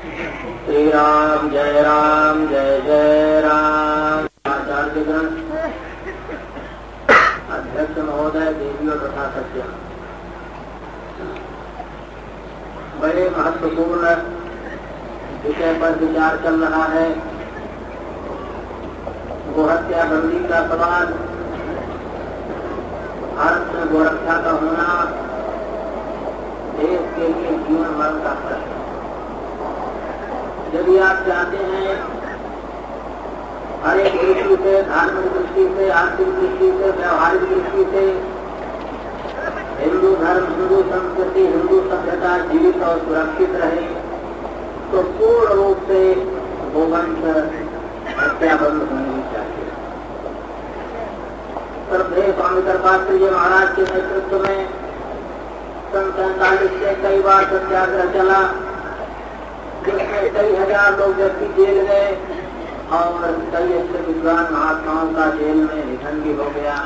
श्री राम जय जय राम। आचार्य ग्रंथ अध्यक्ष महोदय, देवियों तथा सत्य, बड़े महत्वपूर्ण विषय पर विचार चल रहा है। गोहत्या बंदी का सवाल, भारत में गोरक्षा का होना देश के लिए जीवन मरण का प्रश्न। यदि आप चाहते हैं हर एक दृष्टि से, धार्मिक दृष्टि से, आर्थिक दृष्टि से, व्यवहारिक दृष्टि से हिंदू धर्म, हिंदू संस्कृति, हिंदू सभ्यता जीवित और सुरक्षित रहे, तो पूर्ण रूप से गोवंश हत्या बंद होनी चाहिए। श्रद्धेय स्वामी कृपाचार्य जी महाराज के नेतृत्व में सन 47 से कई बार सत्याग्रह चला, जिसमें कई हजार लोग व्यक्ति जेल गए और कई ऐसे विद्वान महात्माओं का जेल में निधन भी हो गया।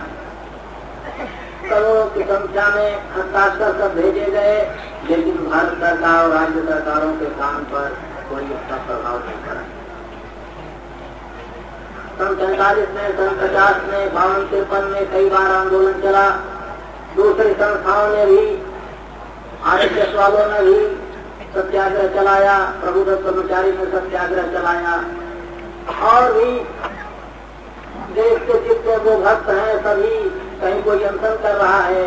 करोड़ों की संख्या में हस्ताक्षर सब भेजे गए, लेकिन भारत सरकार और राज्य सरकारों के काम पर कोई उसका प्रभाव नहीं पड़ा। सन 47 में, सन 50 में, 52-53 में कई बार आंदोलन चला। दूसरी संस्थाओं ने भी, आरएसएस वालों ने भी सत्याग्रह चलाया, प्रभुदत्त ब्रह्मचारी ने सत्याग्रह चलाया, और भी देश के जितने वो भक्त हैं सभी, कहीं कोई अनशन कर रहा है,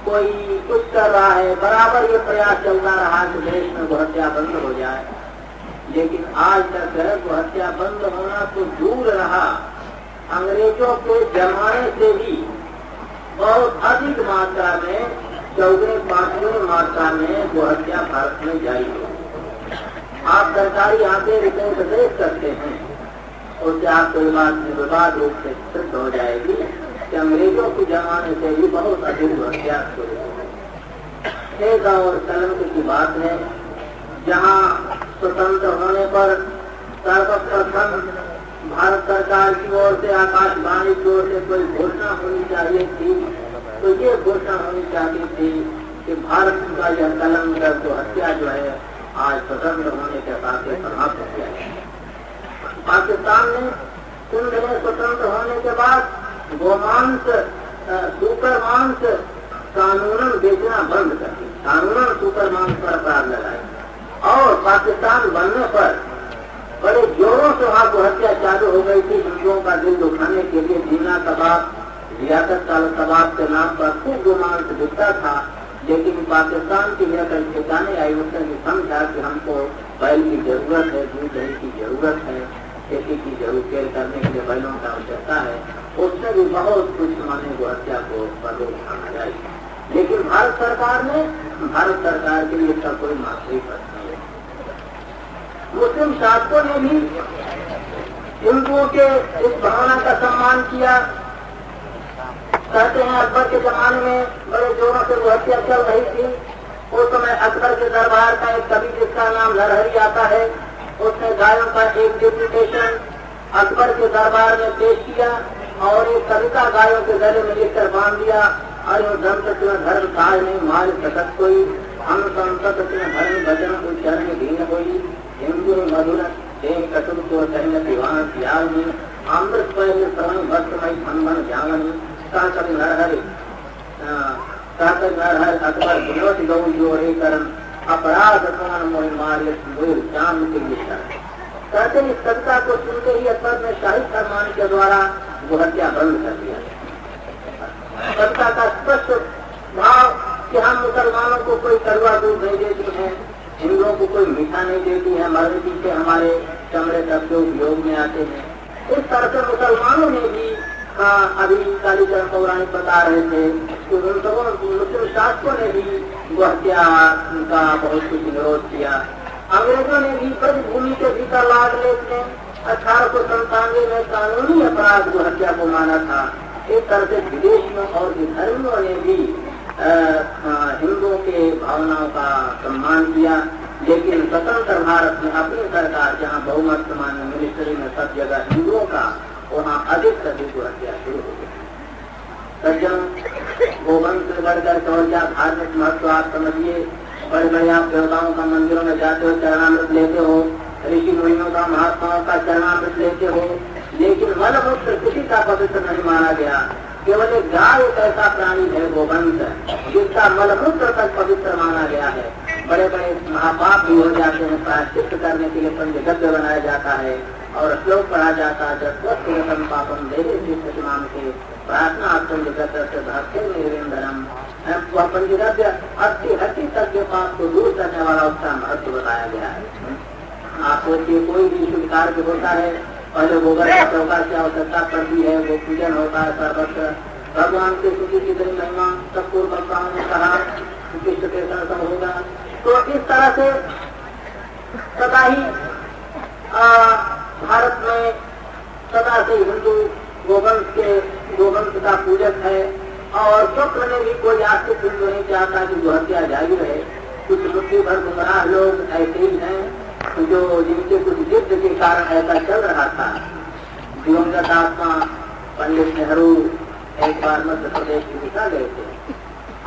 कोई कुछ कर रहा है, बराबर ये प्रयास चलता रहा कि देश में गोहत्या बंद हो जाए। लेकिन आज तक गोहत्या बंद होना तो दूर रहा, अंग्रेजों के जमाने से भी बहुत अधिक मात्रा में, 4-5 मात्रा में गोहत्या भारत में जारी है। आप सरकारी आंकड़े रिपोर्ट देख सकते हैं, उससे आपको ये बात निर्विवाद रूप से सिद्ध हो जाएगी कि अंग्रेजों के जमाने से भी बहुत अधिक गोहत्या शुरू हो। एक और कलंक की बात है, जहाँ स्वतंत्र होने पर सर्वप्रथम भारत सरकार की ओर से, आकाशवाणी की ओर से कोई घोषणा होनी चाहिए थी, तो ये घोषणा होनी चाहिए थी कि भारत का यह कलंक गोहत्या जो है आज स्वतंत्र होने के साथ ही समाप्त हो गया है। पाकिस्तान ने सिंध में स्वतंत्र होने के बाद गोमांस, सुपर मांस कानूनन बेचना बंद कर दिया, कानूनन सुपर मांस पर अपराध लगाए, और पाकिस्तान बनने पर बड़े जोरों से वहाँ गोहत्या चालू हो गई थी। हिंदुओं का दिल दुखाने के लिए जीना कबाब, रियासत काल कबाब के नाम पर खूब गोमांस बिकता था, लेकिन पाकिस्तान की लेकर ठिकाने आई, उसने भी समझा कि हमको बैल की जरूरत है, दूध दही की जरूरत है, खेती की जरूरत करने के लिए बैलों की आवश्यकता है, उसने भी बहुत कुछ माने गोहत्या को पर रोकथाम लगाई। लेकिन भारत सरकार के लिए इसका कोई मातृ प्रश्न नहीं है। मुस्लिम शासकों ने भी हिंदुओं के इस भावना का सम्मान किया। कहते हैं अकबर के जमाने में बड़े जोरों से गोहत्या चल रही थी। उस समय अकबर के दरबार का एक कवि जिसका नाम नरहरी आता है, उसने गायों का एक डिप्यूटेशन अकबर के दरबार में पेश किया और एक कविता गायों के गले में लिखकर बांध दिया। अरे धर्म धर्म काज नहीं माल सकत कोई, हम संसद धर्म भजन उच्चरण दीन कोई, हिंदू मधुर एक कटुक को सहन दीवान त्यागी, अमृत पहले श्रवण भक्तमय संबन ज्ञानी, कहकर नरहर अकबर विरोध गौ जोरे करम, अपराध कौन मोहि मार्य चांद के लिए शरण। कहते इस कविता को सुनते ही अकबर ने शाही फरमान के द्वारा गोहत्या बंद कर दिया। कविता का स्पष्ट भाव कि हम मुसलमानों को कोई कड़वा दूध नहीं देती है, हिंदुओं को कोई मीठा नहीं देती है, मरने पीछे हमारे चमड़े तक के उपयोग में आते हैं। इस तरह से मुसलमानों ने भी अभी कालीचरण पौराणिक बता रहे थे कि उन सबों मुस्लिम शासकों ने भी गोहत्या का बहुत कुछ विरोध किया। अंग्रेजों ने भी ब्रजभूमि के भीतर लाद लेट में 1897 में कानूनी अपराध गोहत्या को माना था। एक तरह से विदेशियों और विधर्मियों ने भी हिंदुओं के भावनाओं का सम्मान किया। लेकिन स्वतंत्र भारत में अपनी सरकार जहाँ बहुमत मान्य मिनिस्ट्री में सब जगह हिंदुओं का, वहाँ अधिक से अधिक गोहत्या शुरू हो गई। सज्जनों, गोवंश से बढ़कर और क्या धार्मिक महत्व आप समझिए। बड़े बड़े आप देवताओं का मंदिरों में जाते हो, चरणामृत लेते हो, ऋषि मुनियों का महात्माओं का चरणामृत लेते हो, लेकिन मलमूत्र किसी का पवित्र नहीं माना गया। केवल एक गाय एक ऐसा प्राणी है गोवंश, जिसका मलमूत्र तक पवित्र माना गया है। बड़े बड़े महापाप भी हो जाते हैं, प्रायश्चित करने के लिए पंचगव्य बनाया जाता है और श्लोक पढ़ा जाता है, जब स्वस्तिगतम पापम देवे प्रतिमान के प्रार्थना पंचगव्य निर्विंदनम। वह पंचगव्य 80 तक के पाप को दूर करने वाला उसका महत्व बताया गया है। आप सोचिए, कोई भी शुभ कार्य होता है, पहले गोबर का चौका की आवश्यकता पड़ती है, वो पूजन होता है सर्वत्र। भगवान के स्तुति की बड़ी महिमा सब पूर्व वक्ताओं ने कहा, विशिष्ट के दर्शन होगा। तो इस तरह से सदा ही भारत में सदा से हिंदू गोवंश का पूजक है, और स्वप्न में भी कोई आस्तिक हिंदू नहीं चाहता कि जो हत्या जारी रहे। कुछ मुट्ठी भर गुमराह लोग ऐसे ही हैं जो जिनके कुछ जिद के कारण ऐसा चल रहा था। दिवंगत आत्मा पंडित नेहरू एक बार मध्य प्रदेश की दिशा गए थे।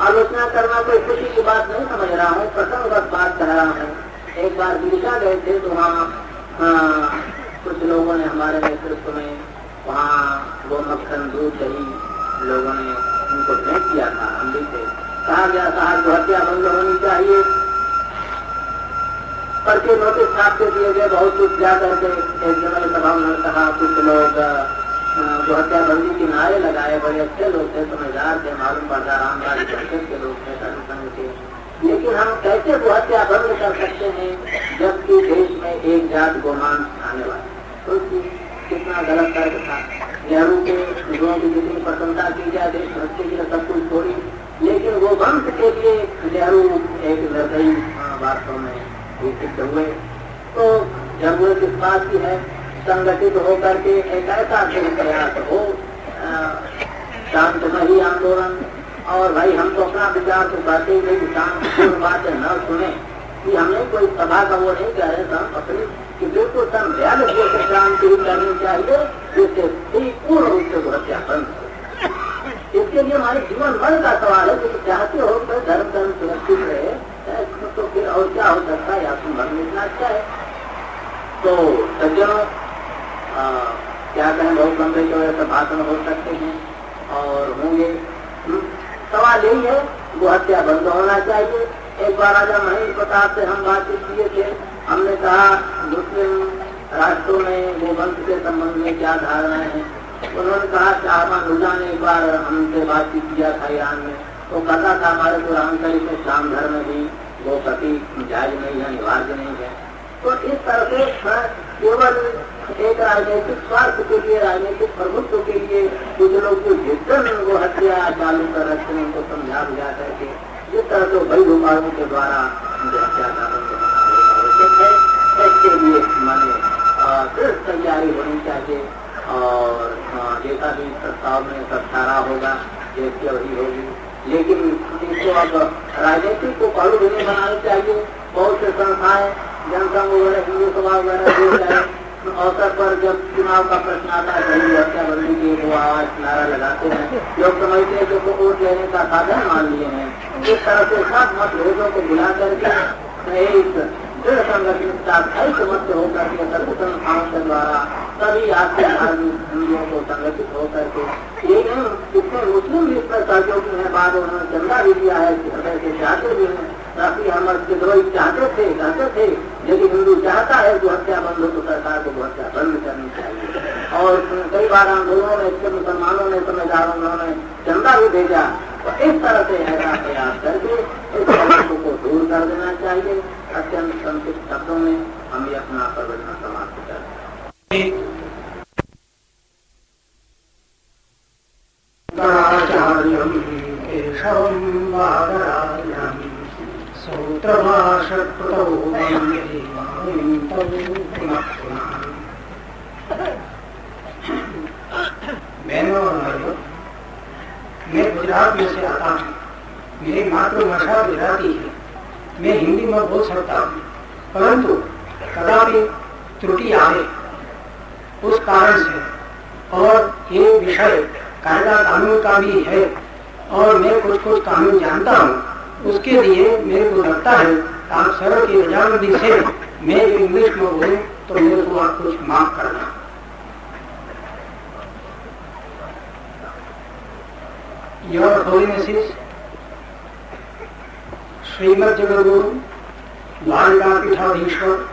आलोचना करना कोई खुशी की बात नहीं समझ रहा हूँ, प्रसंगवत बात कह रहा हूँ। एक बार दिशा गए थे तो वहाँ कुछ लोगों ने हमारे नेतृत्व में वहाँ वो मक्खन दूध दही लोगों ने उनको भेंट किया था। हम भी थे। कहा गया साहब जो हत्या बंद होनी चाहिए, पर्चे नोटिस छापते दिए गए, बहुत कुछ जा करके एक जनरल सभा में कहा। कुछ लोग जो हत्याबंदी के नारे लगाए, बड़े अच्छे लोग थे, समझदार थे, मालूम पड़ता रामराज के लोग थे, संघ थे। लेकिन हम कैसे वो हत्या बंद कर सकते हैं जबकि देश में एक जात गोमांस खाने वाले? तो कितना गलत तर्क था। नेहरू के लोगों की जितनी प्रशंसा की जाए देशभक्ति के लिए सब कुछ छोड़ी, लेकिन वो वंश के लिए नेहरू एक निर्दयी वास्तव में सिद्ध हुए। तो जरूरत इस बात की है संगठित होकर के एक ऐसा प्रयास हो, शांतमयी आंदोलन। और भाई हम तो अपना विचार तो कहते ही नहीं, शांतिपूर्ण बातें न सुने कि हमने कोई सभा का वो नहीं कह रहे थे, हम अपनी कि बिल्कुल संभ्याल से क्रांति करनी चाहिए, जिससे पूर्ण रूप से हत्या बंद हो। इसके लिए हमारे जीवन भर का सवाल है कि चाहते हो तो धर्म सुरक्षित रहे, तो फिर और क्या हो सकता है? आपको मन में इतना अच्छा है। तो सज्जनों, क्या कहें, बहुत लंबे जो है भाषण हो सकते हैं और होंगे। सवाल यही है, वो हत्या बंद होना चाहिए। एक बार राजा महेंद्र प्रताप से हम बातचीत किए थे। हमने कहा मुस्लिम राष्ट्रों में गोवंश के संबंध में क्या धारणाएं हैं। उन्होंने कहा शाहबान हुजा ने एक बार हमसे बातचीत किया था ईरान में, तो कहता था हमारे कुरान शरीफ में इस्लाम धर्म में भी वो कभी जायज नहीं है, अनिवार्य नहीं है। तो इस तरह से केवल एक राजनीतिक स्वार्थ के लिए, राजनीतिक प्रभुत्व के लिए कुछ लोग जो जिद्दन वो हत्या चालू कर रखते हैं, उनको समझा बुझा करके जिस तरह से बड़ी उपायों के द्वारा हत्या का आवश्यक है, इसके लिए माने सिर्फ तैयारी होनी चाहिए। और जैसा भी प्रस्ताव में सब सारा होगा, देश की अवधि होगी, लेकिन इसको अब राजनीतिक को पहलू भी नहीं बनाना चाहिए। बहुत से संस्थाएं, जनसंघ वगैरह, हिंदू सभा वगैरह जो है, अवसर पर जब चुनाव का प्रश्न आता है कहीं हत्या बंदी की वो आवाज नारा लगाते हैं। लोग समझते हैं कि उसको वोट लेने का साधन मान लिए हैं। इस तरह से सब मतभेदों को बुला करके एक दृढ़ संगठित ऐसे मत होकर के सभी संस्थाओं के द्वारा सभी आर्थिक धार्मिक हिंदुओं को संगठित होकर के ये नहीं, कितने मुस्लिम भी इस पर सहयोगी है, बाद उन्होंने चंदा भी दिया है, हृदय से चाहते भी हैं, ताकि हम विद्रोही चाहते थे, कहते थे। यदि हिंदू चाहता है जो हत्या बंद हो तो सरकार को हत्या बंद करनी चाहिए। और कई बार आंदोलनों में इसके मुसलमानों ने, समझदारों ने चंदा भी भेजा। तो इस तरह से ऐसा प्रयास करके इस समस्या को दूर कर देना चाहिए। अत्यंत संक्षिप्त शब्दों में हम ये अपना प्रवचन समाप्त करते हैं। मैं गुजरात में से आता हूँ, मेरी मातृभाषा गुजराती है, मैं हिंदी में बोल सकता हूँ, परंतु कदापि त्रुटि आए उस कारण से, और ये विषय कायदा कानून का भी है और मैं कुछ कानून जानता हूँ, उसके लिए मेरे को लगता है कि आप सर की रजामंदी से मैं जो इंग्लिश में बोलूं तो मेरे को आप कुछ माफ करना। योर होलीनेसेस श्रीमद जगद्गुरु द्वारिका पीठाधीश्वर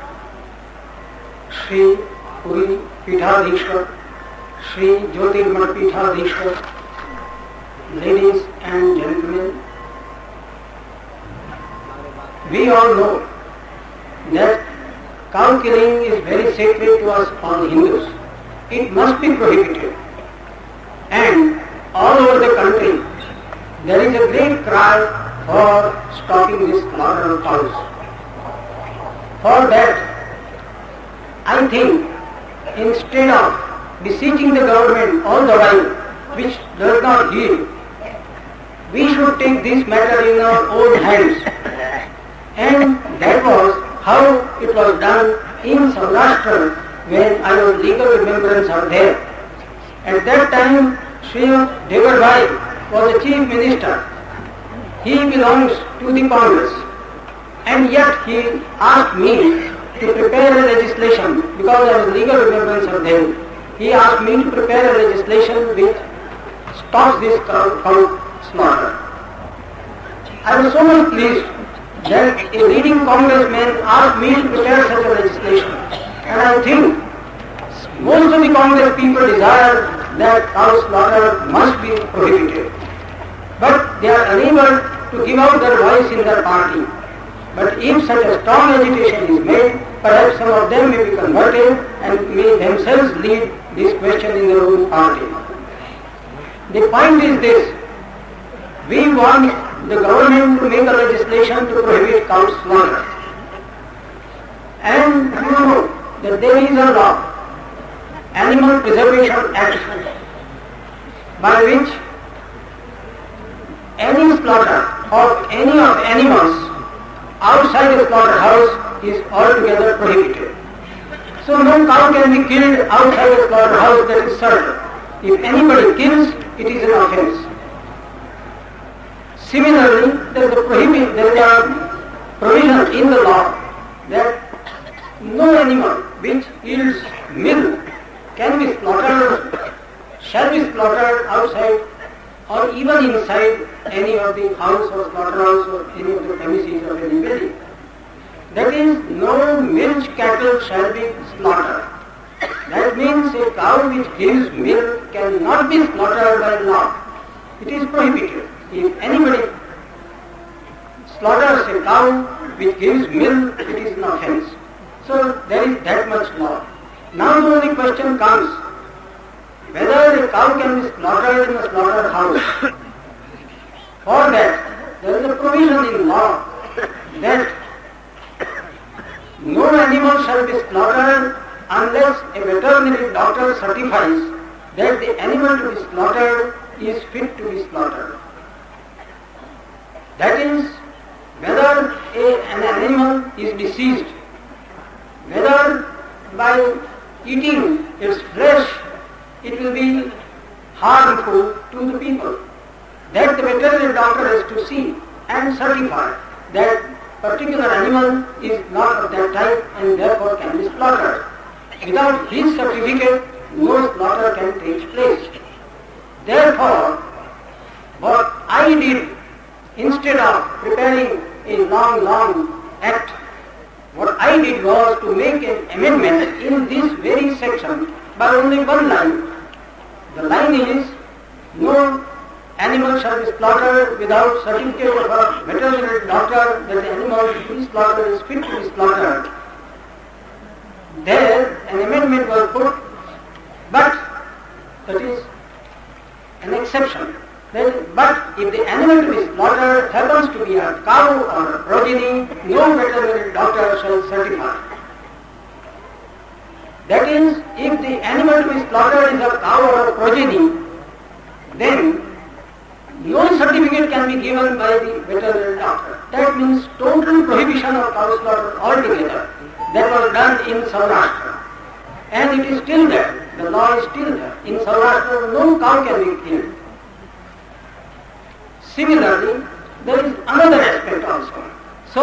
श्री पुरी पीठाधीश्वर श्री ज्योतिर्मठ पीठाधीश्वर, ladies and gentlemen, we all know that cow killing is very sacred to us all Hindus. It must be prohibited. And all over the country there is a great cry for stopping this slaughter of cows. For that, I think instead of beseeching the government all the while, which does not heed, we should take this matter in our own hands. And that was how it was done in Saurashtra when I was legal remembrance of there. At that time, Sri Devar Bhai was the chief minister. He belongs to the Congress, and yet he asked me to prepare a legislation because I was legal remembrance of them. He asked me to prepare a legislation which stops this cow slaughter. I was so much pleased that a leading congressman asked me to prepare such a legislation, and I think most of the Congress people desire that cow slaughter must be prohibited. But they are unable to give out their voice in their party. But if such a strong agitation is made, perhaps some of them may be converted and may themselves lead this question in their own party. The point is this: we want the government to make a legislation to prohibit cow slaughter. And you know that there is a law, Animal Preservation Act, by which any slaughter of any of animals outside the slaughterhouse is altogether prohibited. So no cow can be killed outside the slaughterhouse, that is certain. If anybody kills, it is an offence. Similarly, there is a provision in the law that no animal which yields milk can be slaughtered, shall be slaughtered outside or even inside any of the house or slaughterhouse or any of the premises of anybody. That is, no milch cattle shall be slaughtered. That means a cow which gives milk cannot be slaughtered by law. It is prohibited. If anybody slaughters a cow which gives milk, it is an offence. So there is that much law. Now the only question comes, whether a cow can be slaughtered in a slaughterhouse. For that, there is a provision in law that no animal shall be slaughtered unless a veterinary doctor certifies that the animal to be slaughtered is fit to be slaughtered. That is, whether an animal is diseased, whether by eating its flesh it will be harmful to the people. That the veterinary doctor has to see and certify that particular animal is not of that type and therefore can be slaughtered. Without his certificate, no slaughter can take place. Therefore, what I did, instead of preparing a long act, what I did was to make an amendment in this very section by only one line. The line is, no animal shall be slaughtered without certificate of a veterinary doctor that the animal to be slaughtered is fit to be slaughtered. There an amendment was put, but that is an exception. But if the animal to be slaughtered happens to be a cow or a progeny, no veterinary doctor shall certify. That is, if the animal to be slaughtered is a cow or a progeny, then no certificate can be given by the veterinary doctor. That means total prohibition of cow slaughter altogether. That was done in Saurashtra. And it is still there. The law is still there. In Saurashtra, no cow can be killed. Similarly, there is another aspect also. So,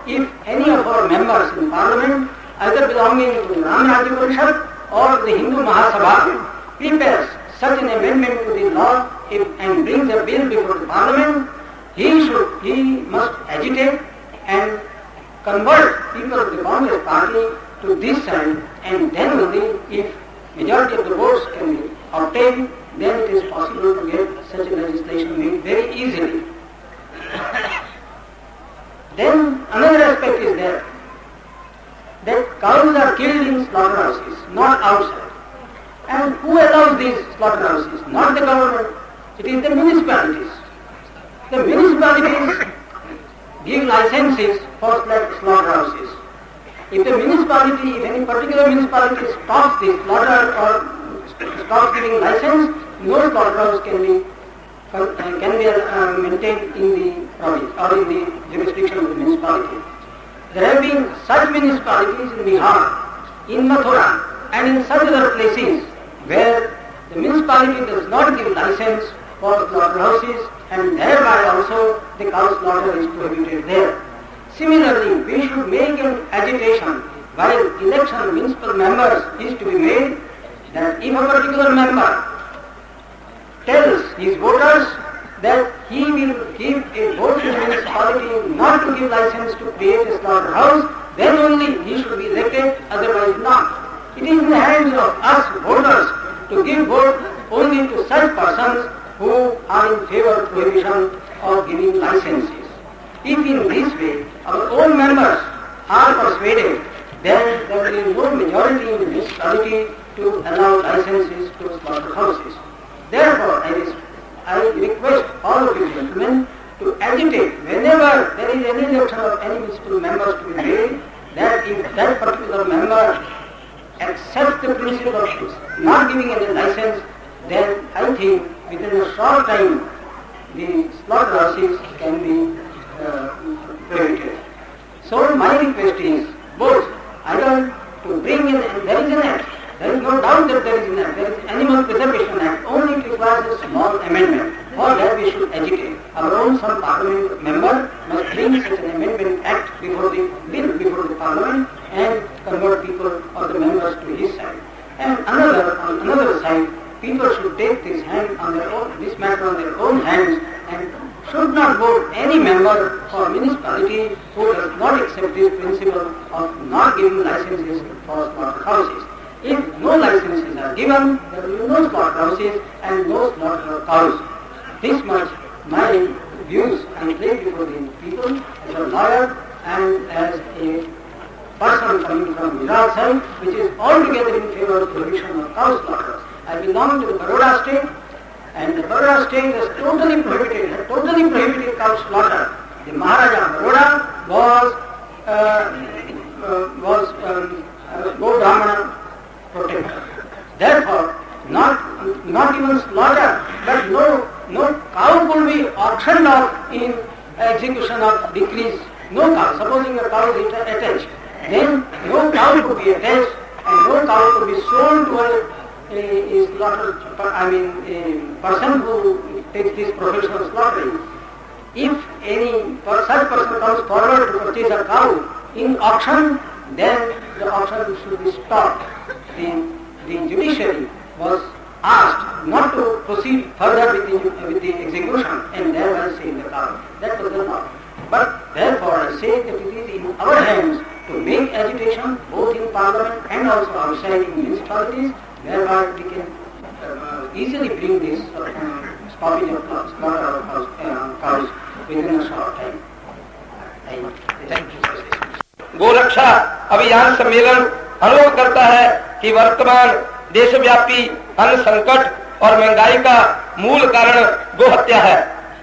if any of our members in Parliament, either belonging to the Ram Rajya Parishad or the Hindu Mahasabha, prepares such an amendment to the law and brings a bill before the Parliament, he must agitate and convert people of the Congress party to this side, and then only if majority of the votes can be obtained, then it is possible to get such a legislation made very easily. Then another aspect is there, that cows are killed in slaughterhouses, not outside. And who allows these slaughterhouses? Not the government, it is the municipalities. The municipalities give licenses for slaughterhouses. If the municipality, if any particular municipality stops the slaughter or stops giving license, no slaughterhouse can be maintained in the province or in the jurisdiction of the municipality. There have been such municipalities in Bihar, in Mathura, and in such other places where the municipality does not give license for slaughterhouses, and thereby also the cow slaughter is prohibited there. Similarly, we should make an agitation while election of municipal members is to be made, that if a particular member tells his voters that he will give a vote to the municipality not to give license to create a slaughterhouse, then only he should be elected, otherwise not. It is in the hands of us voters to give vote only to such persons who are in favor of prohibition of giving licenses. If in this way our own members are persuaded, then there will be no majority in the municipality to allow licenses to slaughterhouses. Therefore, I request all of you gentlemen to agitate whenever there is any election of any municipal members to be made, that if that particular member accepts the principle of not giving any license, then I think within a short time the slaughterhouses can be prohibited. So my request is both either to bring in, and there is an act, there is no doubt that there is an act, there is Animal Preservation Act, only it requires a small amendment. For that we should agitate. Our own some Parliament member must bring such an amendment act before the bill before the Parliament and convert people or the members to his side. And on another side, people should take this matter on their own hands and should not vote any member for municipality who does not accept this principle of not giving licenses for slaughterhouses. If no licenses are given, there will be no slaughterhouses and no slaughter cows. This much my views I place before the people as a lawyer and as a person coming from Gujarat side, which is altogether in favor of prohibition of cow slaughters. I belong to the Baroda state, and the Baroda state has totally prohibited cow slaughter. The Maharaja Baroda was Go Brahmana protector. Therefore, not even slaughter, but no cow could be auctioned off in execution of decrees. No cow. Supposing a cow is attached, then no cow could be attached and no cow could be sold to a person who takes this profession of slaughtering. If any such person comes forward to purchase a cow in auction, then the auction should be stopped. The judiciary was asked not to proceed further with the execution and thereby save the cow. That was the law. But therefore I say that it is in our hands to make agitation both in Parliament and also outside in municipalities, whereby we can easily bring this stoppage of slaughter of cows within a short time. Thank you. गोरक्षा अभियान सम्मेलन अनुरोध करता है कि वर्तमान देशव्यापी अन्न संकट और महंगाई का मूल कारण गोहत्या है।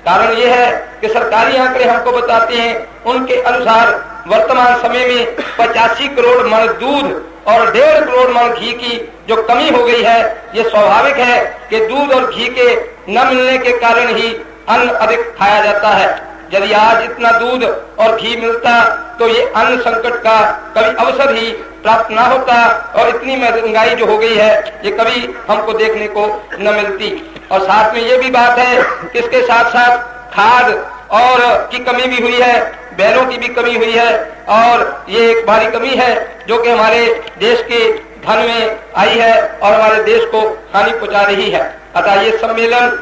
कारण ये है कि सरकारी आंकड़े हमको बताते हैं, उनके अनुसार वर्तमान समय में 85 करोड़ मन दूध और 1.5 करोड़ मन घी की जो कमी हो गई है, ये स्वाभाविक है कि दूध और घी के न मिलने के कारण ही अन्न अधिक खाया जाता है। यदि आज इतना दूध और घी मिलता तो ये अन्न संकट का कभी अवसर ही प्राप्त ना होता और इतनी महंगाई जो हो गई है ये कभी हमको देखने को न मिलती। और साथ में ये भी बात है कि इसके साथ साथ खाद और की कमी भी हुई है, बैलों की भी कमी हुई है, और ये एक भारी कमी है जो कि हमारे देश के धन में आई है और हमारे देश को हानि पहुंचा रही है। अतः ये सम्मेलन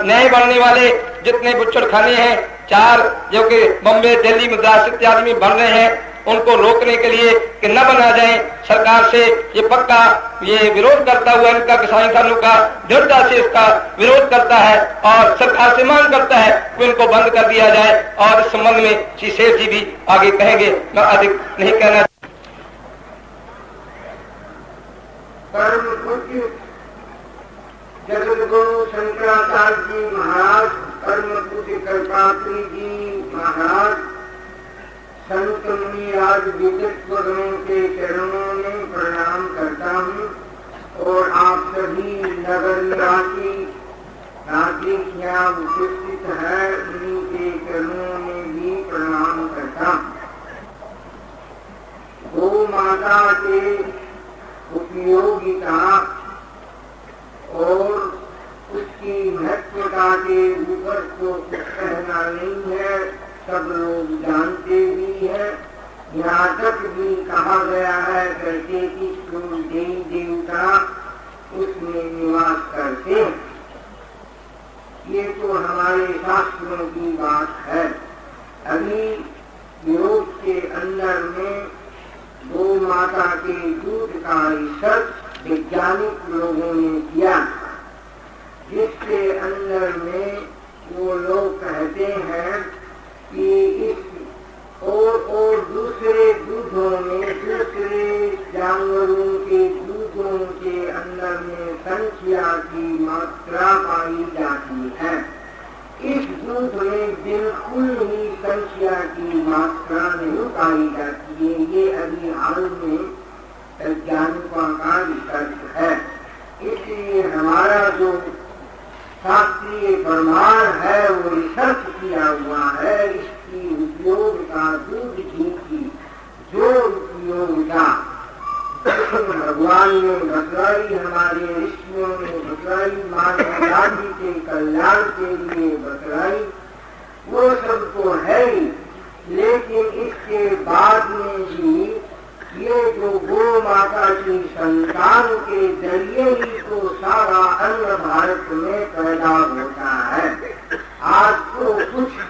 नए बनने वाले जितने बुच्छड़खाने हैं, 4 जो कि बम्बे, दिल्ली, मद्रास इत्यादि में बन रहे हैं, उनको रोकने के लिए कि न बना जाए, सरकार से ये पक्का ये विरोध करता हुआ इनका किसान किसानों का दृढ़ता से इसका विरोध करता है और सरकार से मांग करता है कि इनको बंद कर दिया जाए। और इस संबंध में श्री शेर जी भी आगे कहेंगे, मैं अधिक नहीं कहना। परम पूज्य जगतगुरु शंकराचार्य जी महाराज, परम पूज्य कल्पात्री जी महाराज, संत मुनिराज विद्वद्गणों के चरणों में प्रणाम करता हूँ और आप सभी नगर निवासी नागरिक यहाँ उपस्थित है, उन्हीं के चरणों में भी प्रणाम करता हूँ। गौ माता के उपयोगिता और उसकी महत्वता के ऊपर तो कुछ कहना नहीं है, सब लोग जानते भी हैं। यहाँ तक भी कहा गया है करके कि देवी देवता उसमें निवास करते हैं। ये तो हमारे शास्त्रों की बात है। अभी यूरोप के अंदर में गौ माता के दूध का रिसर्च वैज्ञानिक लोगों ने किया, जिसके अंदर में वो लोग कहते हैं कि इस और दूसरे दूधों में, दूसरे जानवरों के दूधों के अंदर में संख्या की मात्रा पाई जाती है। इस दूध में बिल्कुल ही संख्या की मात्रा नहीं पाई जाती है। ये अभी हाल में वैज्ञानिकों का रिसर्च है। इसलिए हमारा जो शास्त्रीय प्रमाण है वो रिसर्च किया हुआ है। इसकी उपयोगिता दूध घी की जो उपयोगिता भगवान ने बतलाई, हमारे ऋषियों ने बतलाई, मानव जाति के कल्याण के लिए बतलाई, वो सब तो है ही। लेकिन इसके बाद में भी ये जो गौ माता की संतान के जरिए ही तो सारा अन्न भारत में पैदा होता है। आज तो कुछ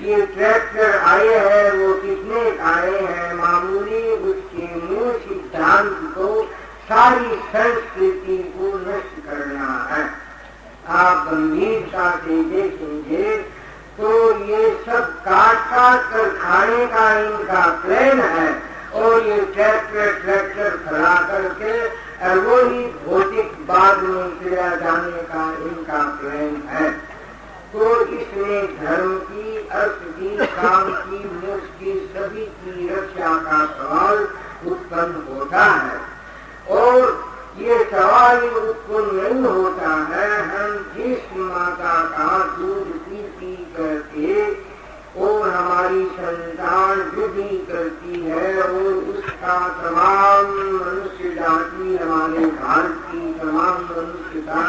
ये ट्रैक्टर आए हैं, वो कितने आए हैं मामूली, उसके मूल सिद्धांत को, सारी संस्कृति को नष्ट करना है। आप गंभीरता से देखेंगे तो ये सब काट कर खाने का इनका प्लान है और ये ट्रैक्टर खड़ा करके वो ही भौतिक बाद में चला जाने का इनका प्लान है। तो इसमें धर्म की, अर्थ की, काम की, मोक्ष की, सभी की रक्षा का सवाल उत्पन्न होता है। और ये सवाल उत्पन्न नहीं होता है, हम जिस माता का दूध पी करके और हमारी संतान वृद्धि करती है और उसका तमाम मनुष्य जाति, हमारे भारत की तमाम मनुष्यता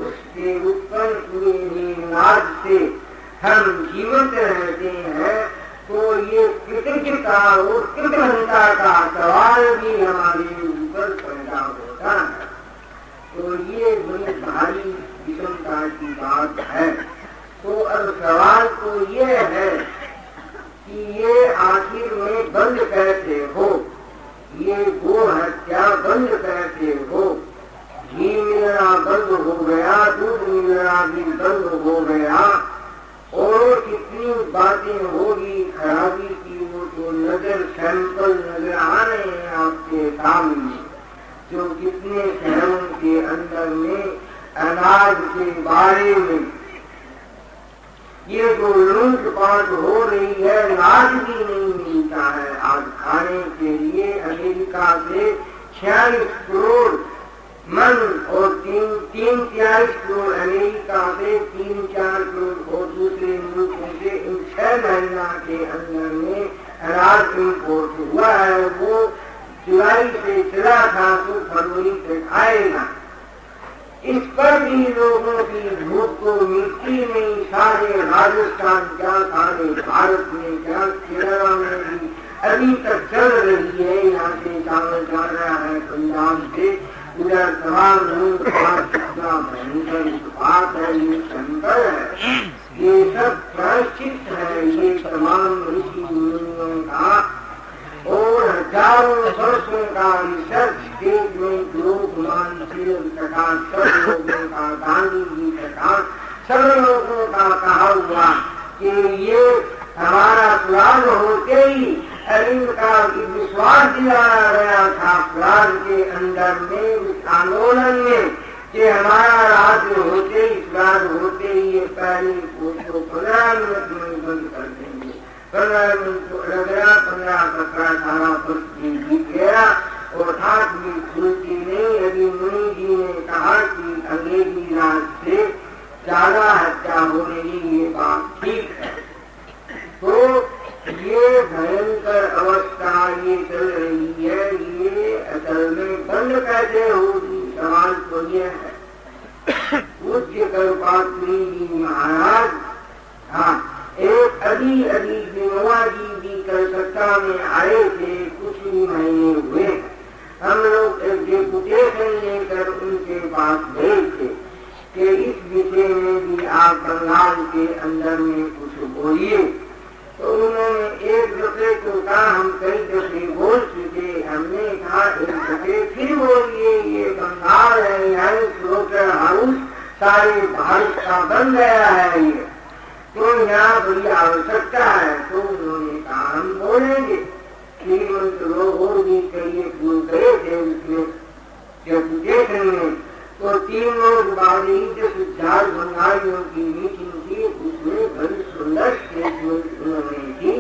उसके उत्पन्न हुए नाद से हम जीवित रहते हैं। तो ये कृतज्ञता और कृतज्ञता का सवाल भी हमारे ऊपर पैदा होता है। तो ये बड़ी भारी विषमता की बात है। तो अब सवाल तो ये है कि ये आखिर में बंद कैसे हो, ये गो हत्या बंद कैसे हो। घी मिलना बंद हो गया, दूध मिलना भी बंद हो गया और कितनी बातें होगी खराबी की, वो तो नजर सैंपल नजर आ रहे हैं आपके सामने। जो कितने शहरों के अंदर में अनाज के बारे में ये जो लूटपाट हो रही है, अनाज भी नहीं मिलता है आज खाने के लिए। अमेरिका से 46 करोड़ मन और 43 करोड़ अमेरिका से 3-4 करोड़ और दूसरे मुल्कों से इन 6 महीना के अंदर में अनाज इम्पोर्ट हुआ है। वो जुलाई से चला था तो फरवरी तक आएगा। इस पर भी लोगों की भूख को मिट्टी में, सारे राजस्थान क्या, सारे भारत में क्या, केरला में भी अभी तक चल रही है। यहाँ से चावल जा रहा है पंजाब से, उधर तमाम कितना भयंकर उत्पात है, ये शंकर है, ये सब प्रायश्चित है, ये तमाम ऋषि मुनियों का और हजारों वर्षों का रिसर्च देश में लोकमान प्रकाश, सब लोगों का, गांधी जी प्रकाश, सब लोगों का कहा हुआ कि ये हमारा पुराण होते ही इनका विश्वास दिलाया गया था पुराण के अंदर में, उस आंदोलन में, कि हमारा राज्य होते ही, पुराण होते ही ये पहले को 15 मिनट में बंद कर देंगे। 15 मिनट तो लग रहा, 15-17 18 वर्ष बीत गया और हाथ भी खुलती नहीं। अभी मुनि जी ने कहा कि अंग्रेजी राज से ज्यादा हत्या हो रही, ये बात ठीक है। तो ये भयंकर अवस्था ये चल रही है, ये असल में बंद कैसे होगी? सवाल तो ये है। पूज्य कल्पात्री जी महाराज, हाँ, एक अभी विनोबा जी भी कलकत्ता में आए थे, कुछ ही महीने हुए। हम लोग एक डेपुटेशन लेकर उनके पास गए थे कि इस विषय में भी आप बंगाल के अंदर में कुछ बोलिए। तो उन्होंने एक दफे को कहा, हम कई दफे बोल चुके, हमने कहा एक दफे फिर बोलिए, ये बंगाल है, यहाँ स्लोटर हाउस सारे भारत का बन गया है ये, तो यहाँ बड़ी आवश्यकता है। तो उन्होंने कहा हम बोलेंगे। श्रीमंत लोग और भी कई फूल गए थे उसमें डेपुटेशन में, तो 3 रोज बाद ही 10,000 बंगालियों की मीटिंग थी, उसमें बड़ी सुंदर स्टेटमेंट उन्होंने की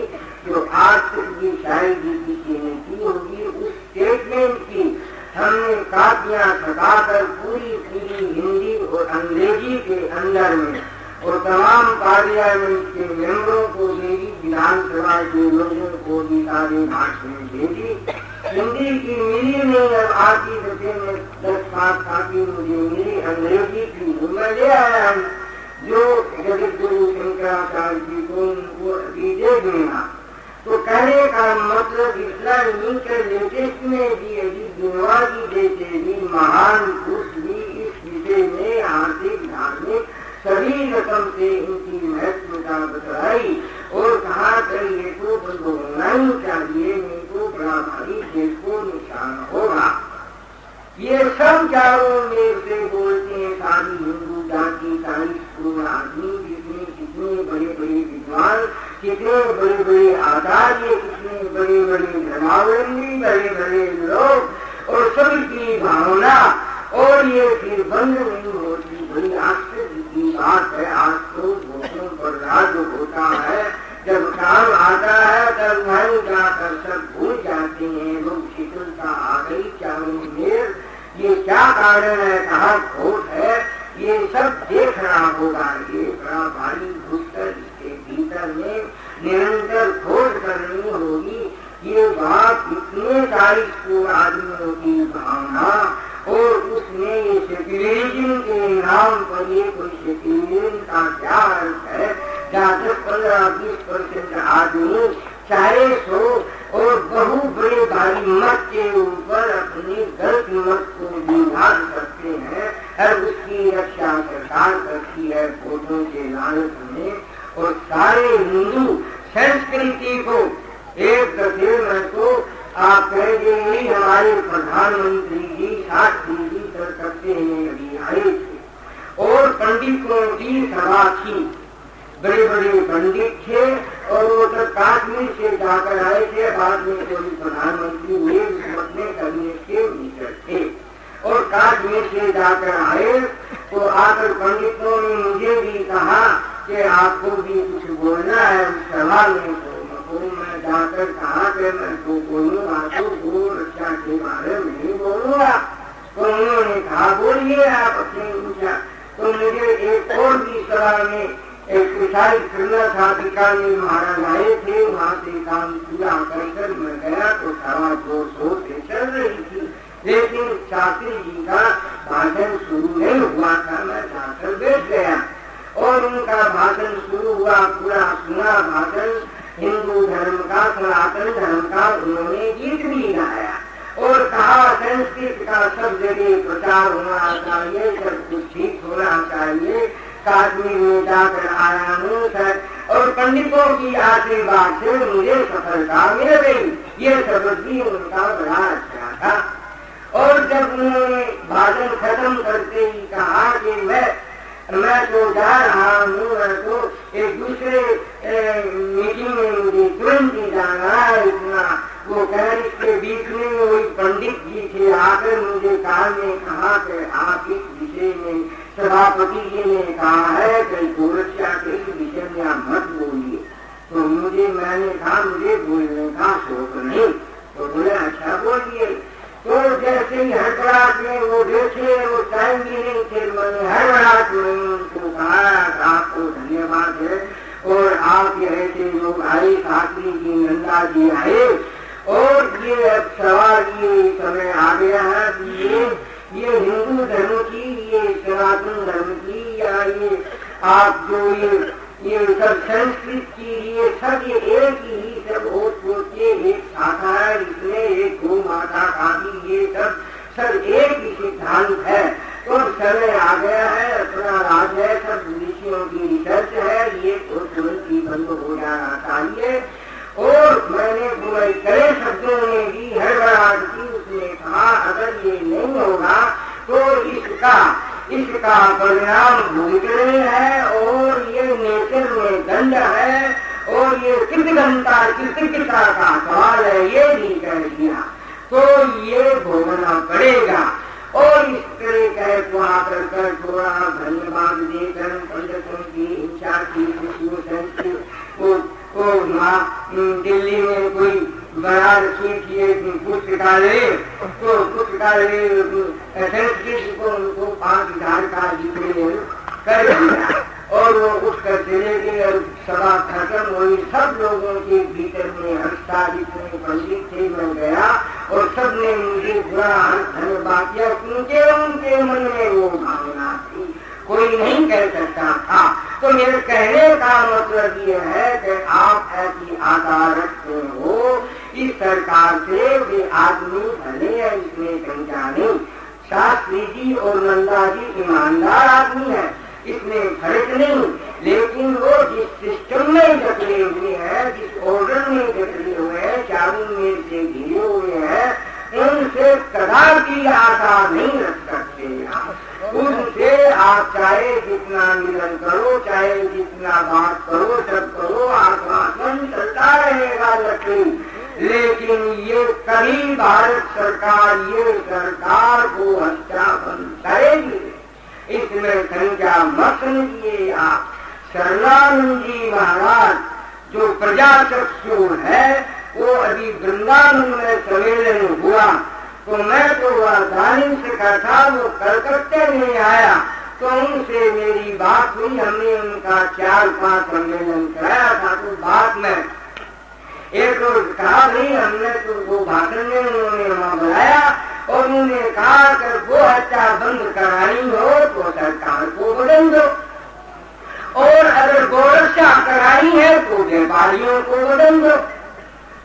जो आज तक भी शायद भी किसी ने की होगी। उस स्टेटमेंट की हमने कापियां छपाकर पूरी हिंदी और अंग्रेजी के अंदर में और तमाम पार्लियामेंट के मेंबरों को भेजी, विधानसभा के लोगों को भी सारे भाषण भेजी। हिंदी की मिली नहीं, अब आती दफे में 10-5 कापी मुझे मिली अंग्रेजी की, मैं ले आया जो जगत गुरु शंकराचार्य जी को उनको अभी दे देना। तो कहने का मतलब इतना नहीं कर लेटेस्ट में भी यदि विनोबा जी देते भी महान पुरुष भी इस विषय में आर्थिक धार्मिक सभी रकम से इनकी महत्वता बताई और कहा कर ये तो बंद होना ही चाहिए, नहीं तो बड़ा भारी देश को नुकसान होगा। ये सब चारों में से बोलते हैं, सारी हिंदू जाति, सारी स्कूल आदमी, कितने बड़े बड़े विद्वान, कितने बड़े बड़े आचार्य, कितने बड़े बड़े धर्मावलंबी, बड़े बड़े लोग और सभी की भावना, और ये फिर बंद नहीं होती। बड़ी आश्चर्य की बात है। आज तो वोटों पर राज होता है, जब काम आता है तब वहीं जाकर सब भूल जाते हैं। लोग शीतलता आ गई चारों में, ये क्या कारण है, कहाँ खोट है, ये सब देखना होगा। ये बड़ा भारी घुसकर इसके भीतर में निरंतर खोज करनी होगी। ये बात इतने 40 आदमियों की भावना और उसमें ये सेक्युलरिज्म के नाम पर ये कोई सेक्युलरिज्म का क्या अर्थ है? जहाँ 10-15-20% आदमी चाहे सो और बहु बड़े भारी मत के ऊपर अपनी गलत मत को विभाग करते हैं और उसकी रक्षा सरकार करती है वोटों के लालच में, और सारे हिंदू संस्कृति को एक दफे में तो आप कह देंगे हमारे प्रधानमंत्री जी 60 कलकत्ते में अभी आए थे और पंडितों की सभा थी, बड़े बड़े पंडित थे और वो सब काश्मीर से जाकर आए थे। बाद में कोई प्रधानमंत्री हुए, अपने कैबिनेट के मिनिस्टर थे और काश्मीर से जाकर आए। तो आकर पंडितों ने मुझे भी कहा कि आपको भी कुछ बोलना है उस सभा में। तो मैं जाकर कहा कि मैं तो बोलूँगा, तो गो रक्षा के बारे में बोलूँगा। तो उन्होंने कहा बोलिए आप अपने पूछा। तो मुझे एक और भी सभा में एक्सरसाइज करना था, बीकानेर महाराज आए थे, वहाँ से काम पूरा कर मैं गया तो सभा जोर शोर से चल रही थी, लेकिन शास्त्री जी का भाषण शुरू नहीं हुआ। हुआ पूरा सुना भाषण हिंदू धर्म का, सनातन धर्म का उन्होंने गीत भी गाया और कहा संस्कृत का सब जगह प्रचार होना चाहिए, सब कुछ ठीक होना चाहिए। काश्मीर में जाकर आया हूँ सर और पंडितों की आशीर्वाद से मुझे सफलता मिल गई। ये शब्द भी उनका बड़ा अच्छा था। और जब उन्होंने भाषण खत्म करते ही कहा कि मैं तो जा रहा हूँ, मैं तो एक दूसरे मीटिंग में मुझे तुरंत ही जाना है इतना। वो कह इसके बीच में वही पंडित जी थे आकर मुझे कान में कहा कि आप इस विषय में सभापति जी ने कहा है कि गोरक्षा के इस विषय में आप मत बोलिए। तो मैंने कहा मुझे बोलने का शौक नहीं। तो बोले अच्छा बोलिए। तो जैसे ही हड़बड़ाहट में वो देखे वो टाइम भी नहीं थे, मैंने हड़बड़ाहट में उनको कहा आपको धन्यवाद है और आप ऐसे लोग आए, शास्त्री जी नंदा जी आए और ये अब सवाल ये समय आ गया है ये हिंदू धर्म की, ये सनातन धर्म की या ये आप जो ये सब संस्कृत की ये सब ये एक ही सब होते एक शाखा है, इसमें एक गौ माता का भी ये सब एक ही सिद्धांत है। तो समय आ गया है, अपना राज है, सब विषयों की रिसर्च है, ये तो तुरंत ही बंद हो जाना चाहिए। और मैंने बुराई करे शब्दों में भी हड़बड़ाहट की, उसने कहा अगर ये नहीं होगा तो इसका परिणाम भूमिकरण है और ये नेचर में दंड है और ये कृतज्ञता का सवाल है, ये भी कह दिया तो ये भोगना पड़ेगा। और इस तरह कह को आकर कर थोड़ा धन्यवाद देकर पंडितों की इच्छा की दिल्ली में कोई बड़ा पुस्तकालय तो पुस्तकालय संस्कृत को उनको 5,000 का जिक्र कर दिया और वो उठकर चले गए और सभा खत्म हुई। सब लोगों के भीतर में हंसता जितने पंडित थे मैं गया और सबने मुझे बुरा धन्यवाद किया क्योंकि उनके मन में वो भावना थी, कोई नहीं कह सकता था। तो मेरे कहने का मतलब ये है कि आप ऐसी आशा रखते हो इस सरकार से वे आदमी भले हैं, इसमें शंका नहीं। शास्त्री जी और नंदा जी ईमानदार आदमी है, इसमें फर्क नहीं, लेकिन वो जिस सिस्टम में जकड़े हुए हैं, जिस ऑर्डर में जकड़े हुए हैं, चारों में से घिरे हुए हैं, उनसे कदापि आशा नहीं रख सकते। उनसे आप चाहे जितना मिलन करो, चाहे जितना बात करो, सब करो, आश्वासन चलता रहेगा लक्ष्मी, लेकिन ये कभी भारत सरकार ये सरकार को हत्या बंद करेगी, इसमें संख्या मत समझिए आप। शरणानंद जी महाराज जो प्रजाचक्षु है वो अभी वृंदावन में सम्मेलन हुआ तो मैं तो राजधानी से कहा वो कलकत्ते में आया तो उनसे मेरी बात हुई, हमने उनका 4-5 सम्मेलन कराया था। तो बात में एक रोज कहा नहीं, हमने तो वो भाषण में उन्होंने वहाँ बुलाया और उन्होंने कहा कि वो हत्या बंद करानी हो तो सरकार को बदल दो और अगर गोरक्षा करानी है तो व्यापारियों को बदल दो।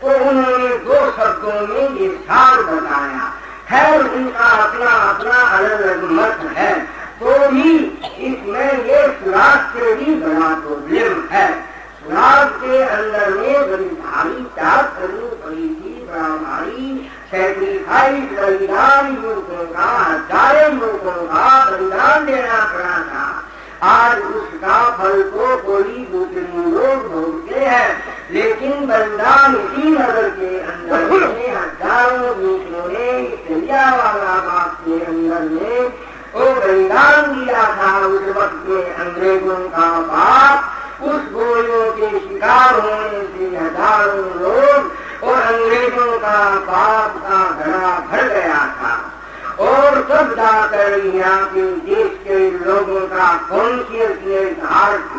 तो उन्होंने 2 शब्दों में ये सार बताया है, उनका अपना अपना अलग अलग मत है, तो भी इसमें ये सुराग से भी बड़ा प्रॉब्लम है। सुराग के अंदर में बड़ी भारी त्याग करनी पड़ी थी, बड़ा भारी सैक्रिफाइस बलिदान लोगों का, 1000 लोगों का बलिदान देना पड़ा था। आज उसका फल को कोई दूसरे लोग भोगते हैं, लेकिन बलिदान इसी नगर के अंदर में 1000 दूसरों ने जलियांवाला बाग के अंदर में वो बलिदान दिया था। उस वक्त में अंग्रेजों का बाप उस गोलियों के शिकार होने से 1000 लोग और अंग्रेजों का बाप का घड़ा भर गया था और सब जाकर यहाँ के देश के लोगों का कॉन्शियसनेस हार्ट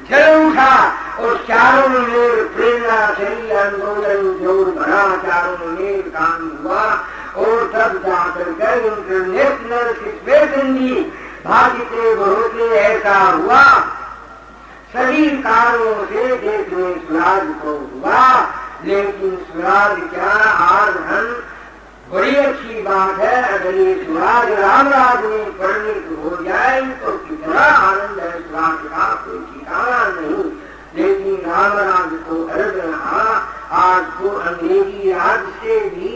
जल उठा और चारों में प्रेरणा चली, आंदोलन जोर भरा, चारों में काम हुआ और तब जाकर के इंटरनेशनल सिचुएशन भी भागते भरोसे ऐसा हुआ। सभी कारणों से देश में स्वराज को हुआ, लेकिन स्वराज क्या, आज हम बड़ी अच्छी बात है, अगर ये स्वराज राम राज में परिणित हो जाए तो कितना आनंद है, स्वराज का कोई ठिकाना नहीं। लेकिन राम राज को अर्ज रहा, आज को अंग्रेजी राज से भी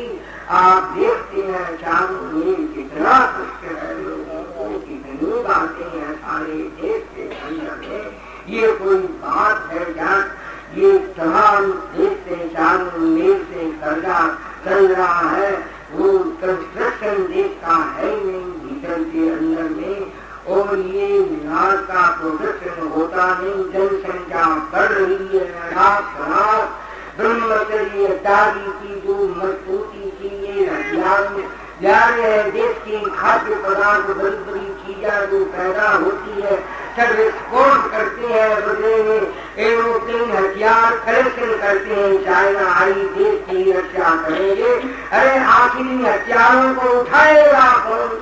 आप देखते हैं चारों में कितना कष्ट है लोगों को, कितनी बातें हैं सारे देश के अंदर में। ये कोई बात है क्या? ये तमाम देश से चारों मेल से कर्जा चल रहा है, वो कंस्ट्रक्शन देश का है नहीं भीतर के अंदर में, और ये विनाश का प्रोडक्शन होता नहीं, जनसंख्या बढ़ रही है, रात ब्रह्मचर्य इत्यादि की जो मजबूती की ये हथियार है, देश की खाद्य पदार्थ बड़ी बड़ी चीजें जो पैदा होती है सब एक्सपोर्ट करते हैं, बदले में एरोप्लेन हथियार कलेक्शन करते हैं, चाइना आई देश की रक्षा करेंगे। अरे आखिर इन हथियारों को उठाएगा कौन?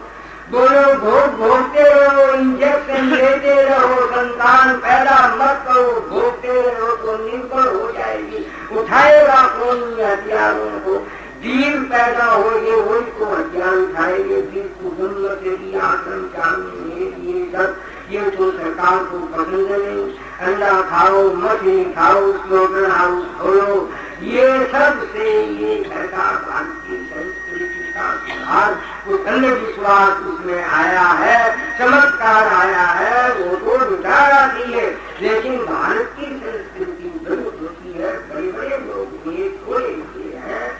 बोलो भोग भोगते रहो, इंजेक्शन लेते रहो, संतान पैदा मत करो, भोगते रहो तो निर्भर हो जाएगी। उठाएगा कौन हथियारों को? वीर पैदा होंगे वही तो हथियार उठाएंगे। वीर को जन्म से भी आश्रम चाहिए, ये सब ये तो सरकार को पसंद नहीं। अंडा खाओ, मछली खाओ, स्लोगन हाउस खोलो, ये सब से ये सरकार भारतीय संस्कृति का सुधार, कुछ अंधविश्वास उसमें आया है, चमत्कार आया है, वो तो लुटा रही है। लेकिन भारत की संस्कृति बड़ी होती है, बड़े बड़े लोग ये थोड़े हुए हैं,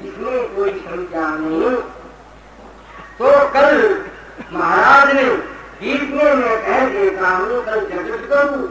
इसमें कोई समझा नहीं। तो कल महाराज ने गीत में मैं कह देता हूँ, कल जगत गुरु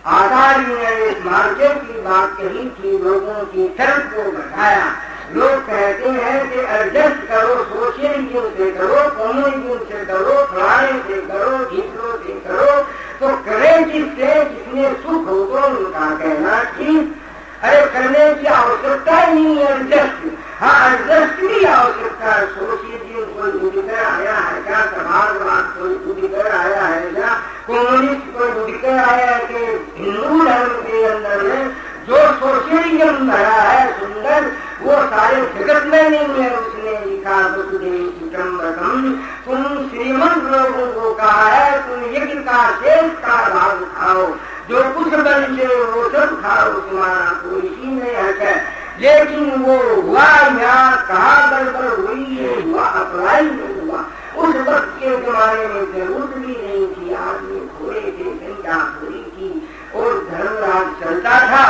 आचार्य ने इस मार्केट की बात कही थी, लोगों की तरफ को बढ़ाया। लोग कहते हैं कि एडजस्ट करो, सोशलिज्म से करो, कम्युनिज्म से करो, फलाने से करो, दूसरों से करो, तो करें जिससे जिसमें सुख होगा उनका कहना ठीक। अरे करने की आवश्यकता ही नहीं है एडजस्ट। हाँ, एडजस्ट की आवश्यकता है। सोशलिज्म कोई उड़कर आया है क्या? समाजवाद कोई उड़कर आया है क्या? कम्युनिस्ट कोई उड़कर आया है कि हिंदू धर्म के अंदर में जो सोशलिज्म भरा है सुंदर, वो सारे जगत में नहीं है। उसने लिखा वसुदेव कुटुंबकम, तुम श्रीमंत लोगों को कहा है तुम यज्ञ का शेष का भाग खाओ, जो कुछ बन से वो सब खाओ, तुम्हारा कोई ही नहीं है। लेकिन वो हुआ यहाँ कहाँ गड़बड़ हुई है, हुआ अप्लाई नहीं हुआ। उस वक्त के जमाने में जरूरत भी नहीं थी, आदमी थोड़े थे, संख्या थोड़ी थी और धर्मराज चलता था।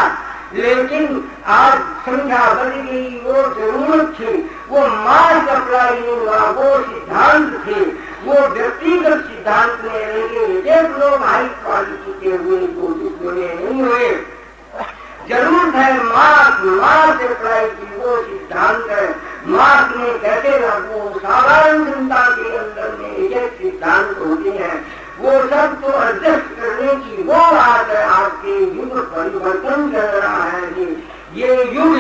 लेकिन आज संख्या बढ़ गई, वो जरूरत थी, वो मास अप्लाई नहीं हुआ, वो सिद्धांत थे, वो व्यक्तिगत सिद्धांत में रहेंगे। एक लोग हाई क्वालिटी के हुए कोशिश में नहीं हुए। जरूरत है मास अप्लाई की, वो सिद्धांत है। मास में कैसे लागू, साधारण जनता के अंदर में एक सिद्धांत होते हैं, वो सब तो एडजस्ट करने की वो बात है। आपके युग परिवर्तन कर रहा है, ये युग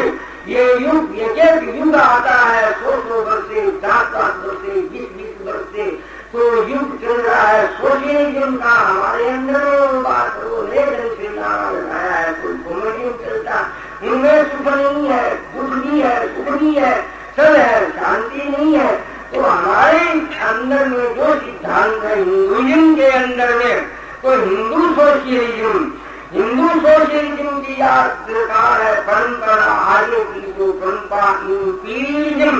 एक युग आता है 100 वर्ष से, 4 वर्ष से, 20 वर्ष से, तो युग चल रहा है सोशलिज्म का। हमारे अंदर वो बात वो लेकर से लगाया है, कोई कम्युनिज्म चलता, उनमें सुख नहीं है, दुख भी है, सुख भी है, सब है, शांति नहीं है। तो हमारे अंदर में जो सिद्धांत है हिंदुइज्म के अंदर में, तो हिंदू सोशलिज्म की सरकार है, परंपरा आगे की जो परंपरा इंपीरियलिज्म,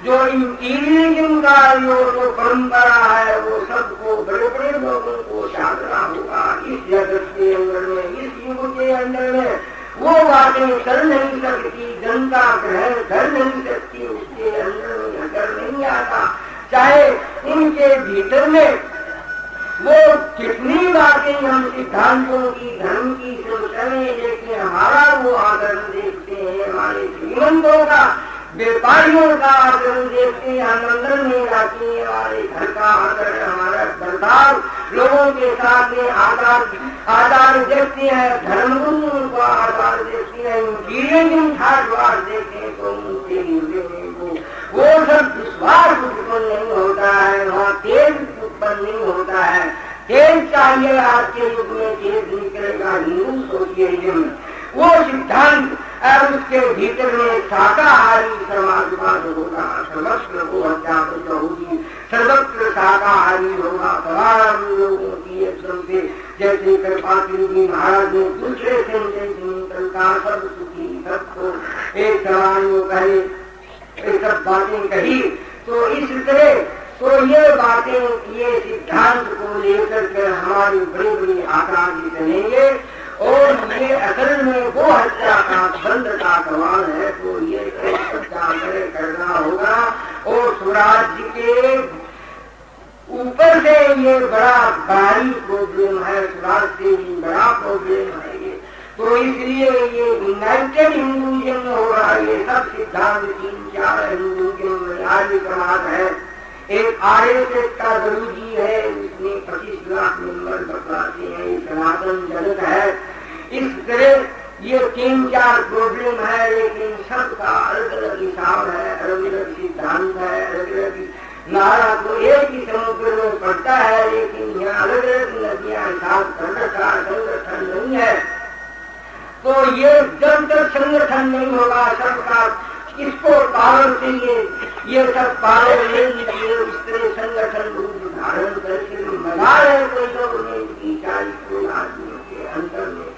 जो इंपीरियलिज्म का जो परंपरा है वो सबको बड़े बड़े लोगों को साधना होगा। इस जगत के अंदर में, इस युग के अंदर में वो बातें कर नहीं सकती, जनता ग्रहण कर नहीं सकती, उसके अंदर में नजर नहीं आता। चाहे इनके भीतर में वो कितनी बातें हम सिद्धांतों की, धर्म की सोचने, लेकिन हमारा वो आदरण देखते हैं, हमारे श्रीमंतों का, व्यापारियों का आचरण देखते हैं, आनंदन में जाते हैं, हमारे घर का आचरण, हमारा बर्ताव लोगों के साथ में आचार देखते हैं, धर्मगुरुओं का आचार देखते हैं, इंपीरियलिज्म ठाटवार देखते हैं, तो उनके हृदय में वो सब विश्वास उत्पन्न नहीं होता है, वहाँ तेज उत्पन्न नहीं होता है। तेज चाहिए आज के युग में, तेज निकल चलेगा हिंदू सोशियलिज्म, वो सिद्धांत और उसके भीतर में शाकाहारी समाजवाद होगा, सर्वत्र को हत्या होगी, सर्वत्र शाकाहारी होगा, तमाम लोगों की एकदम से जैसे कृपात्री जी महाराज ने दूसरे से का सब सुखी सबको एक समान वो कहे, ये सब बातें कही। तो इस तरह तो ये बातें ये सिद्धांत को लेकर के हमारी बड़ी बड़ी आकाश चलेंगे और ये असल में वो हत्या का बंद का सवाल है। तो ये हत्या करना होगा और स्वराज्य के ऊपर से ये बड़ा भारी प्रॉब्लम है, स्वराज से ही बड़ा प्रॉब्लम है ये। तो इसलिए ये यूनाइटेड हिंदुइज्म हो रहा है, ये सब सिद्धांत 3-4 हिंदुइज्म आर्य समाज है। एक RSS का गुरु जी है, उसने 25 लाख मेंबर बतलाते हैं, सनातन जनक है। इस तरह ये 3-4 प्रॉब्लम है, लेकिन सबका अलग अलग हिसाब है, अलग अलग सिद्धांत है, अलग अलग नारा तो एक ही समुद्र में पड़ता है, लेकिन यहाँ अलग अलग नदियां हिसाब कर रखा, संगठन नहीं है। तो ये जब तक संगठन नहीं होगा सबका, इसको पावर चाहिए, ये सब पावर ले लीजिए, इस तरह संगठन रूप धारण करके मजा है कोई लोग ने 40 आदमियों के अंदर में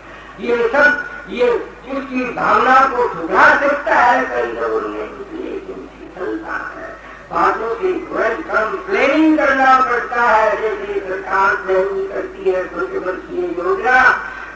ये सब ये उसकी भावना को ठुकरा सकता है कई लोगों ने, लेकिन चलता है बातों से कंप्लेनिंग करना पड़ता है। जैसे सरकार प्लानिंग करती है छोटे वर्षीय योजना,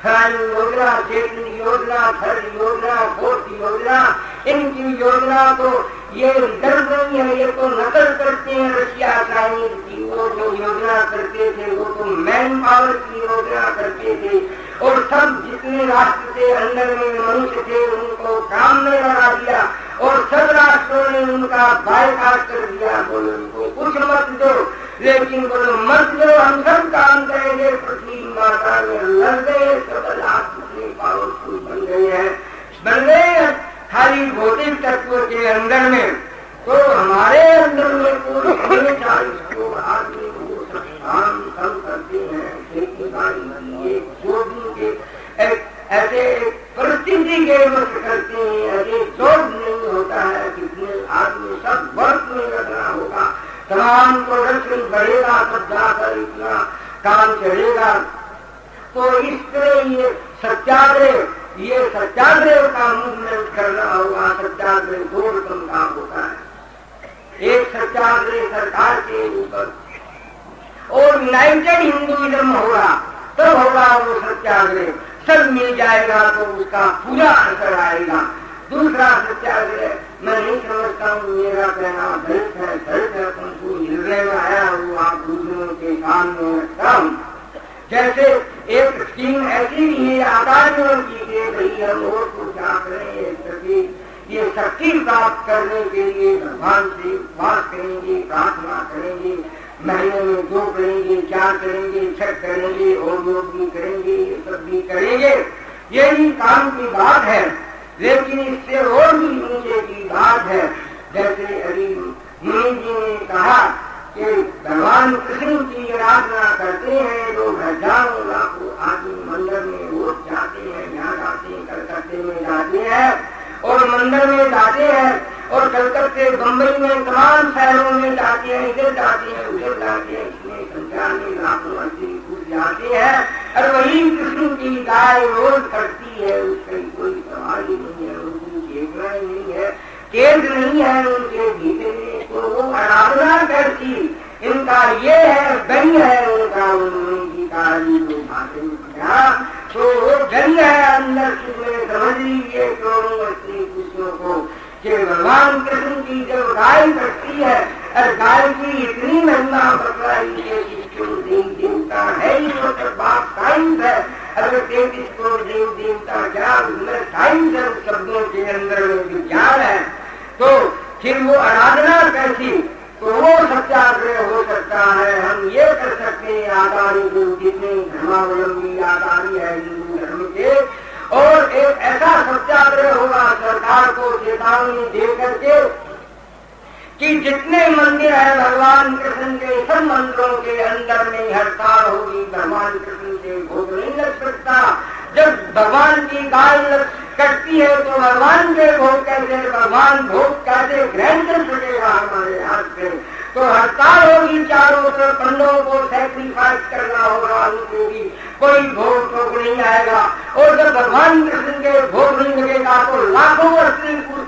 योजना, सेकंड योजना, थर्ड योजना, फोर्थ योजना, इनकी योजना तो ये डर नहीं है, ये तो नकल करते हैं रशिया चाइनीज की। वो जो योजना करते थे वो तो मैन पावर की योजना करते थे और सब जितने राष्ट्र के अंदर में मनुष्य थे उनको काम में लगा दिया और सब राष्ट्रों ने उनका बायकाट कर दिया। बोलो उनको कुछ मत दो, लेकिन बोलो मत दो, हम सब काम करेंगे। पृथ्वी माता में लग गए, सब राष्ट्र पावरफुल बन गए हैं, बन गए हैं खाली भौतिक तत्व के अंदर में। तो हमारे अंदर में पूरे 40 आदमी वो सब काम सब करते हैं, खेती बाड़ी ये जो भी ऐसे परिस्थिति के वश करते हैं, ऐसे जोड़ नहीं होता है। कितने आदमी सब वर्क में लगना होगा, तमाम प्रोडक्शन बढ़ेगा, तब जाकर इतना काम चलेगा। तो इस तरह ये सत्याग्रह का मूवमेंट करना होगा। सत्याग्रह 2 रकम का होता है, एक सत्याग्रह सरकार के ऊपर और यूनाइटेड हिंदुइज्म होगा, तब होगा वो सत्याग्रह, सब मिल जाएगा तो उसका पूरा असर आएगा। दूसरा सत्याग्रह मैं नहीं समझता हूँ, मेरा कहना गलत है, परंतु निर्णय में आया हुआ आप दूसरों के सामने रखता हूँ। जैसे एक स्कीम ऐसी भी है आकाश में की गई, हम और को क्या करें, ये शक्ति प्राप्त करने के लिए भगवान से उपवास करेंगे, प्रार्थना करेंगे, महीने में 2 करेंगे, 4 करेंगे, 6 करेंगे, और योग भी करेंगे, ये सब भी करेंगे, यही काम की बात है। लेकिन इससे और भी नीचे की बात है। जैसे अभी मुनि जी ने कहा कि भगवान कृष्ण की आराधना करते हैं, लोग हजारों लाखों आदमी मंदिर में रोज जाते हैं, यहाँ जाते हैं, कलकत्ते में जाते हैं और मंदिर में जाते हैं और कलकत्ते बम्बई में तमाम शहरों में जाते हैं, इधर जाते हैं, उधर जाते हैं, इसमें संख्या में लाखों आदमी घुस जाते हैं और वही कृष्ण की गाय रोज करती है, उसका कोई सवाल ही नहीं है, उनकी चेतना ही नहीं है, केंद्र नहीं है उनके भीतर में, तो वो आराधना करती। इनका ये है गंज है उनका, उनकी कारी तो वो गंज है अंदर में। समझ लीजिए करोड़ों श्री कृष्णों को कि भगवान कृष्ण की जब गाय करती है और गाय की इतनी महिमा बतलाई है कि देवी देवता है ही वो सब बात साइंस है। अगर 33 करोड़ देव देवता क्या उसमें साइंस है, शब्दों के अंदर में विज्ञान है, तो फिर वो आराधना कैसी, तो वो सत्याग्रह हो सकता है। हम ये कर सकते हैं आदारी जो जितने धर्मावलंबी आदारी है हिंदू धर्म के, और एक ऐसा सत्याग्रह होगा सरकार को चेतावनी दे करके कि जितने मंदिर है भगवान कृष्ण के, सब मंदिरों के अंदर में हड़ताल होगी, भगवान कृष्ण से भोग नहीं लग सकता। जब भगवान की गाय कटती है तो भगवान के भोग कैसे, भगवान भोग कैसे ग्रहण कर सकेगा हमारे हाथ से। तो हड़ताल होगी चारों तरफ, पंडों को सैक्रिफाइस करना होगा, उनको भी कोई भोग टोक नहीं आएगा। और जब भगवान कृष्ण के भोग नहीं लगेगा तो लाखों स्त्री पुरुष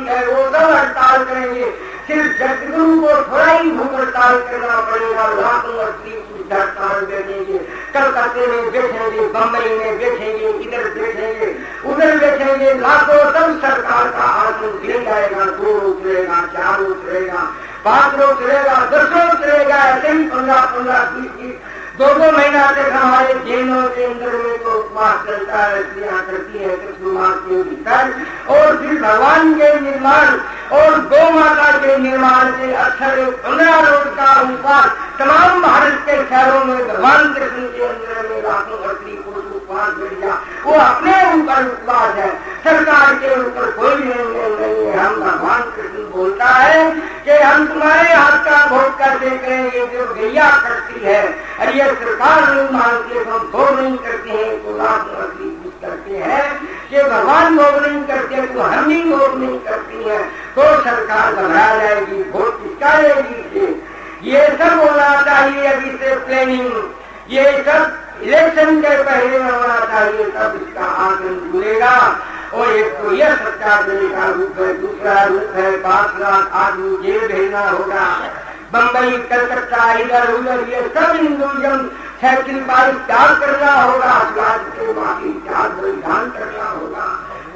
है वो सब हड़ताल करेंगे। सिर्फ जगतगुरु को थोड़ा ही भूख हड़ताल करना पड़ेगा, लाखों स्त्री हड़ताल देंगे। कलकत्ते में बैठेंगे, बम्बई में बैठेंगे, इधर बैठेंगे, उधर बैठेंगे, लाखों सब सरकार का आसन गिर जाएगा। 2 रोज रहेगा, 4 रोज रहेगा, 5 रोज रहेगा, 10 रोज रहेगा, ऐसे ही 15-15, 20-20, 2-2 महीना तक हमारे जेलों के अंदर में तो उपवास चलता है, स्त्रियां करती है कृष्ण मास के भीतर। और फिर भगवान के निर्माण और गौ माता के निर्माण से अक्षर 15 रोज का उपवास तमाम भारत के शहरों में भगवान कृष्ण के अंदर में लाखों स्त्री पुरुष उपवास बैठ गया। वो अपने ऊपर उपवास है, सरकार के ऊपर कोई निर्णय नहीं है। हम भगवान कृष्ण बोलता है कि हम तुम्हारे हाथ का भोग कैसे करेंगे जो गैया करती है, अरे सरकार नहीं मानती, हम भोग नहीं करते हैं तो लाखों स्त्री पुरुष करते हैं कि भगवान भोग नहीं करते तो हम ही भोग नहीं करती है, तो सरकार घबरा जाएगी, भोग किसका लेगी। ये सब होना चाहिए अभी से प्लानिंग, ये सब इलेक्शन के पहले में होना चाहिए, तब इसका आंकलन जुड़ेगा। और एक तो यह सरकार देने का रूप है, दूसरा रूप है 5 लाख आदमी जेल भेजना होगा, बम्बई कलकत्ता इधर उधर ये सब हिंदुइज्म सैक्रिफाइस त्याग करना होगा, समाज के बाकी त्याग बलिदान करना होगा।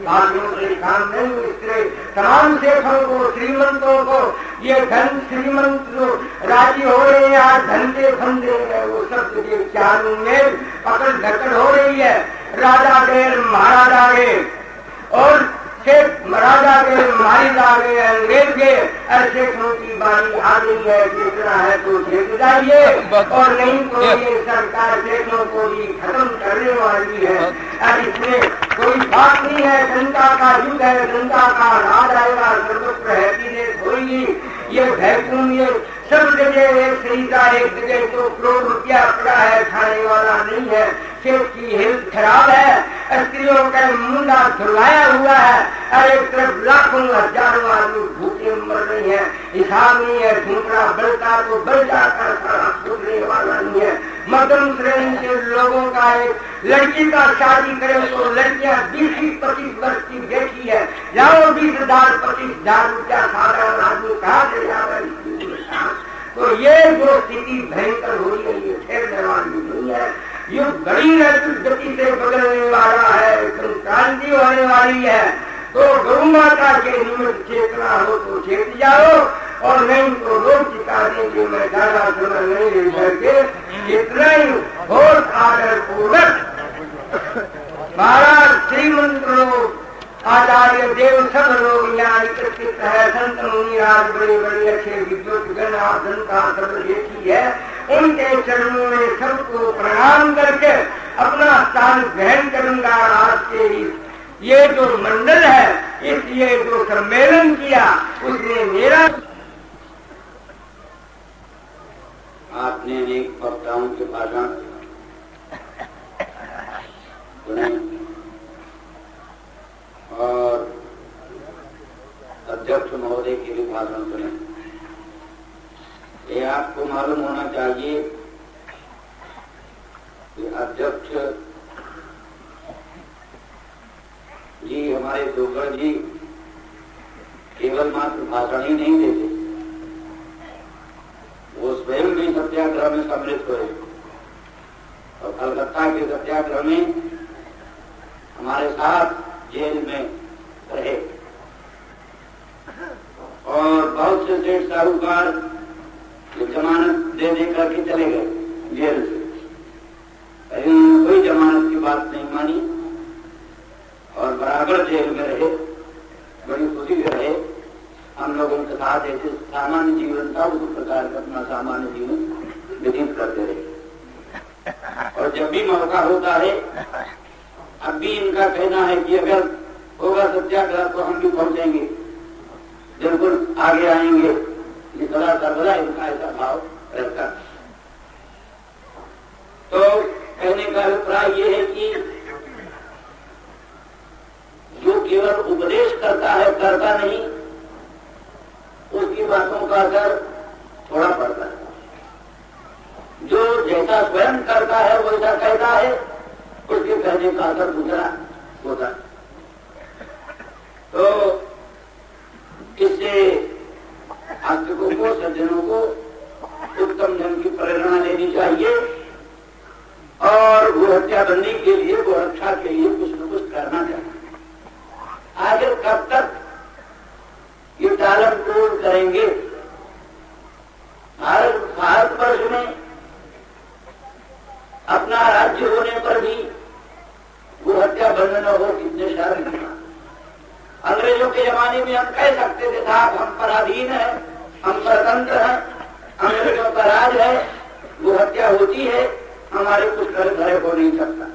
बाकियों से काम नहीं, इसलिए तमाम सेठों को, श्रीमंतों को, ये धन श्रीमंत जो राजी हो रहे हैं, आज धन के फंदे हैं, वो सब के चारों में पकड़ धकड़ हो रही है। राजा गए, महाराजा गए, और सेठ महाराजा गए, मारी आ गए, अंग्रेज गए, और सेठों की बारी आ गई है, जितना है तो सेठ जाइए, और नहीं तो ये सरकार सेठों को भी खत्म करने वाली है। और इसमें कोई बात नहीं है, जनता का युग है, जनता का राज आएगा, सर्वत्र हैप्पीनेस होगी। ये वैक्यूम ये सब जगह एक खरीदा, एक जगह तो करोड़ रुपया पड़ा है, खाने वाला नहीं है, सेठ की हेल्थ खराब है, स्त्रियों का मुंडा धुलाया हुआ है, और एक तरफ लाखों हजारों आदमी भूखे मर रही है, हिसाब नहीं है, झूठा बढ़ता तो बढ़ जाकर सारा छूटने वाला नहीं है। मध्यम श्रेणी के लोगों का एक लड़की का शादी करे तो लड़कियां 20-25 वर्ष की बेटी है, जाओ 20,000-25,000 रुपया साधारण आदमी कहा से जाएगा। तो ये जो स्थिति भयंकर हो रही है, ये ठहरने वाली नहीं है, ये बड़ी गति से बदलने वाला है, क्रांति होने वाली है। तो गौ माता के निमित्त चेतना हो तो चेत जाओ, और नहीं तो लोग चिता देंगे। मैं ज्यादा समय नहीं ले करके इतना ही बहुत आदर पूर्वक महाराज श्रीमंत लोग, आचार्य देव सब लोग यहाँ एकत्रित है, संत मुनिराज बड़े बड़े अच्छे विद्युत गण आसन का सब देखी है, उनके चरणों में सबको प्रणाम करके अपना स्थान ग्रहण करूंगा। आज के ये जो मंडल है, इस ये जो सम्मेलन किया, उसने मेरा आपने अनेक वक्ताओं के भाषण सुने और अध्यक्ष महोदय के भी भाषण सुने। ये आपको मालूम होना चाहिए कि अध्यक्ष जी, हमारे डोगर जी केवल मात्र भाषण ही नहीं देते, वो स्वयं भी सत्याग्रह में सम्मिलित हुए, और कलकत्ता के सत्याग्रह में हमारे साथ जेल में रहे, और बहुत से सेठ साहूकार जमानत दे दे करके चले गए जेल से, लेकिन कोई जमानत की बात नहीं मानी और बराबर जेल में रहे, बड़ी खुशी से रहे। हम लोग उनके साथ ऐसे सामान्य जीवन था, उस प्रकार का अपना सामान्य जीवन व्यतीत करते रहे। और जब भी मौका होता है, अब भी इनका कहना है कि अगर होगा सत्याग्रह तो हम भी पहुंचेंगे, बिल्कुल आगे आएंगे। ये सदा सर्वदा इनका ऐसा भाव रहता है। तो कहने का अभिप्राय ये है कि जो केवल उपदेश करता है, करता नहीं, उसकी बातों का असर थोड़ा पड़ता है। जो जैसा स्वयं करता है वैसा कहता है, उसके कहने का असर दूसरा होता है। तो इससे आस्तिकों को, सज्जनों को उत्तम ढंग की प्रेरणा लेनी चाहिए और गोहत्या बंदी के लिए, गोरक्षा के लिए कुछ न कुछ करना चाहिए। आखिर कब तक ये टालम टोल करेंगे? भारतवर्ष में अपना राज्य होने पर भी गोहत्या बंद न हो, कितने शर्म। अंग्रेजों के जमाने में हम कह सकते थे साहब हम पराधीन हैं, हम स्वतंत्र हैं, अंग्रेजों का राज है, गोहत्या होती है, हमारे कुछ घर हो नहीं सकता।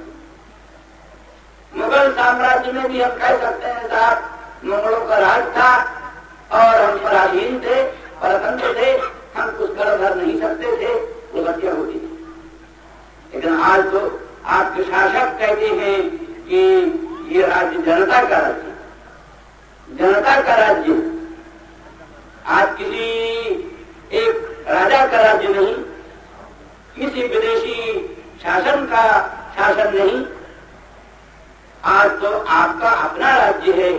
मुगल साम्राज्य में भी हम कह सकते हैं साहब मुगलों का राज था और हम पराधीन थे, परतंत्र थे, हम कुछ घर नहीं सकते थे, गोहत्या होती थी। लेकिन आज तो आपके शासक कहते हैं कि ये राज्य जनता का राज्य, जनता का राज्य। आज किसी एक राजा का राज्य नहीं, किसी विदेशी शासन का शासन नहीं, आज तो आपका अपना राज्य है।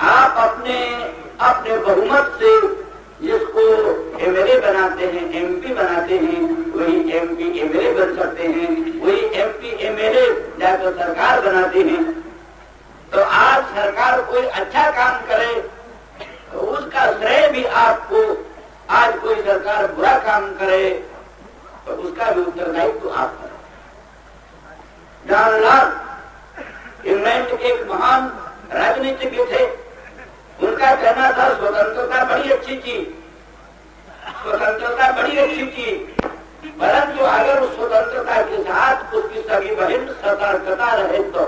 आप अपने बहुमत से जिसको एमएलए बनाते हैं, एमपी बनाते हैं, वही एमपी एमएलए बन सकते हैं, वही एमपी एमएलए जाकर सरकार बनाते हैं। तो आज सरकार कोई अच्छा काम करे तो उसका श्रेय भी आपको, आज कोई सरकार बुरा काम करे तो उसका भी उत्तरदायित्व तो आप करें। जॉन लॉक इंग्लैंड के एक महान राजनीतिज्ञ थे, उनका कहना था स्वतंत्रता बड़ी अच्छी चीज, स्वतंत्रता बड़ी अच्छी चीज, परंतु अगर उस स्वतंत्रता के साथ उसकी सभी बहन सतर्कता रहे तो।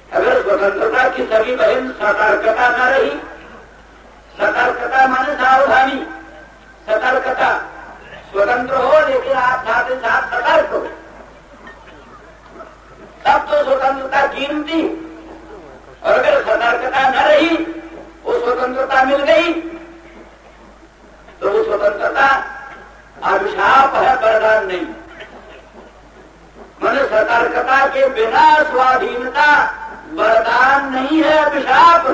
अगर स्वतंत्रता की सभी बहन सतर्कता न रही, सतर्कता माने सावधानी, सतर्कता, स्वतंत्र हो लेकिन आप साथ ही साथ सतर्क हो, तब तो स्वतंत्रता कीमती। और अगर सतर्कता न रही, वो स्वतंत्रता मिल गई तो वो स्वतंत्रता अभिशाप है, वरदान नहीं। माने सतर्कता के बिना स्वाधीनता वरदान नहीं है, अभिशाप।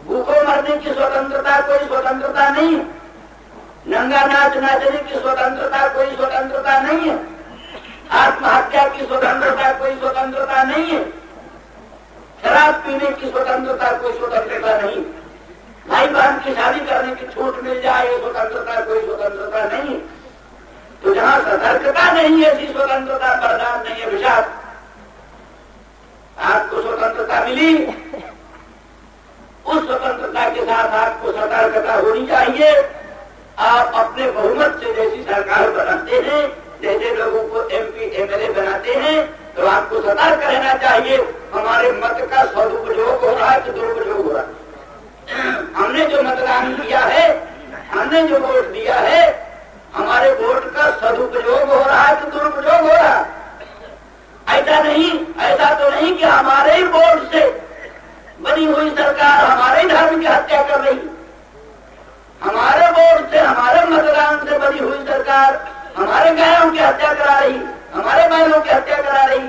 भूखों मरने की स्वतंत्रता कोई स्वतंत्रता नहीं, नंगा नाच नाचने की स्वतंत्रता कोई स्वतंत्रता नहीं है, आत्महत्या की स्वतंत्रता कोई स्वतंत्रता नहीं है, शराब पीने की स्वतंत्रता कोई स्वतंत्रता नहीं, भाई बहन की शादी करने की छूट मिल जाए स्वतंत्रता कोई स्वतंत्रता नहीं। तो जहां सतर्कता नहीं है, ऐसी स्वतंत्रता वरदान नहीं है, अभिशाप। आपको स्वतंत्रता मिली, उस स्वतंत्रता के साथ आपको सतर्कता होनी चाहिए। आप अपने बहुमत से जैसी सरकार बनाते हैं, जैसे लोगों को एमपी एमएलए बनाते हैं, तो आपको सतर्क रहना चाहिए हमारे मत का सदुपयोग हो रहा है कि दुरुपयोग हो रहा है। हमने जो मतदान किया है, हमने जो वोट दिया है, हमारे वोट का सदुपयोग हो रहा है कि दुरुपयोग हो रहा है। ऐसा नहीं, ऐसा तो नहीं कि हमारे ही वोट से बनी हुई सरकार हमारे धर्म की हत्या कर रही, हमारे वोट से, हमारे मतदान से बनी हुई सरकार हमारे गायों की हत्या करा रही, हमारे बैलों की हत्या करा रही,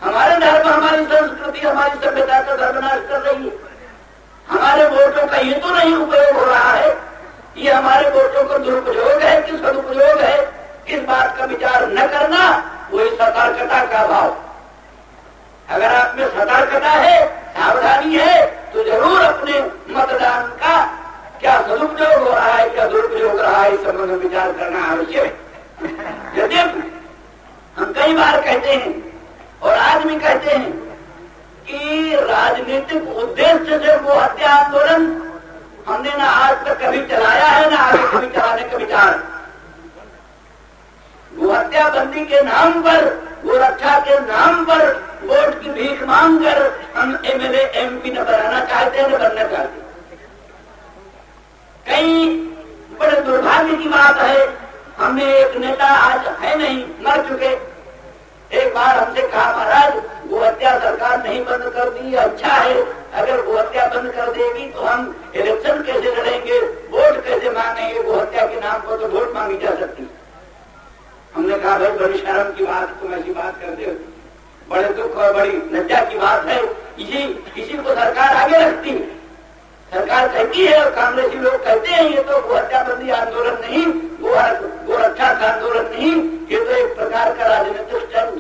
हमारे धर्म, हमारी संस्कृति, हमारी सभ्यता का सर्वनाश कर रही है। हमारे वोटों का ये तो नहीं उपयोग हो रहा है, ये हमारे वोटों का दुरुपयोग है कि सदुपयोग है, इस बात का विचार न करना वही सतर्कता का भाव। अगर आप में सतर्कता है, सावधानी है, तो जरूर अपने मतदान का क्या सदुपयोग हो रहा है, क्या दुरुपयोग रहा है, इस संबंध में विचार करना आवश्यक है। यदि हम कई बार कहते हैं और आज भी कहते हैं कि राजनीतिक उद्देश्य से वो हत्या आंदोलन हमने ना आज तक कभी चलाया है, ना आगे कभी चलाने का विचार। वो हत्याबंदी के नाम पर, वो रक्षा के नाम पर वोट की भीख मांग कर हम एमएलए एमपी न बनाना चाहते हैं, न बनना चाहते। कई बड़े दुर्भाग्य की बात है, हमने एक नेता आज है नहीं, मर चुके, एक बार हमसे कहा महाराज गो हत्या सरकार नहीं बंद कर दी, अच्छा है, अगर गो हत्या बंद कर देगी तो हम इलेक्शन कैसे लड़ेंगे, वोट कैसे मांगेंगे, गो हत्या के नाम पर तो वोट मांगी जा सकती। हमने कहा भाई बड़ी शर्म की बात, तुम ऐसी बात करते हो, बड़े दुख और बड़ी लज्जा की बात है। इसी को सरकार आगे रखती है, सरकार कहती है और कांग्रेसी लोग कहते हैं ये तो गो हत्याबंदी आंदोलन नहीं, गो रक्षा का आंदोलन नहीं, ये तो एक प्रकार का राजनीतिक चर्म,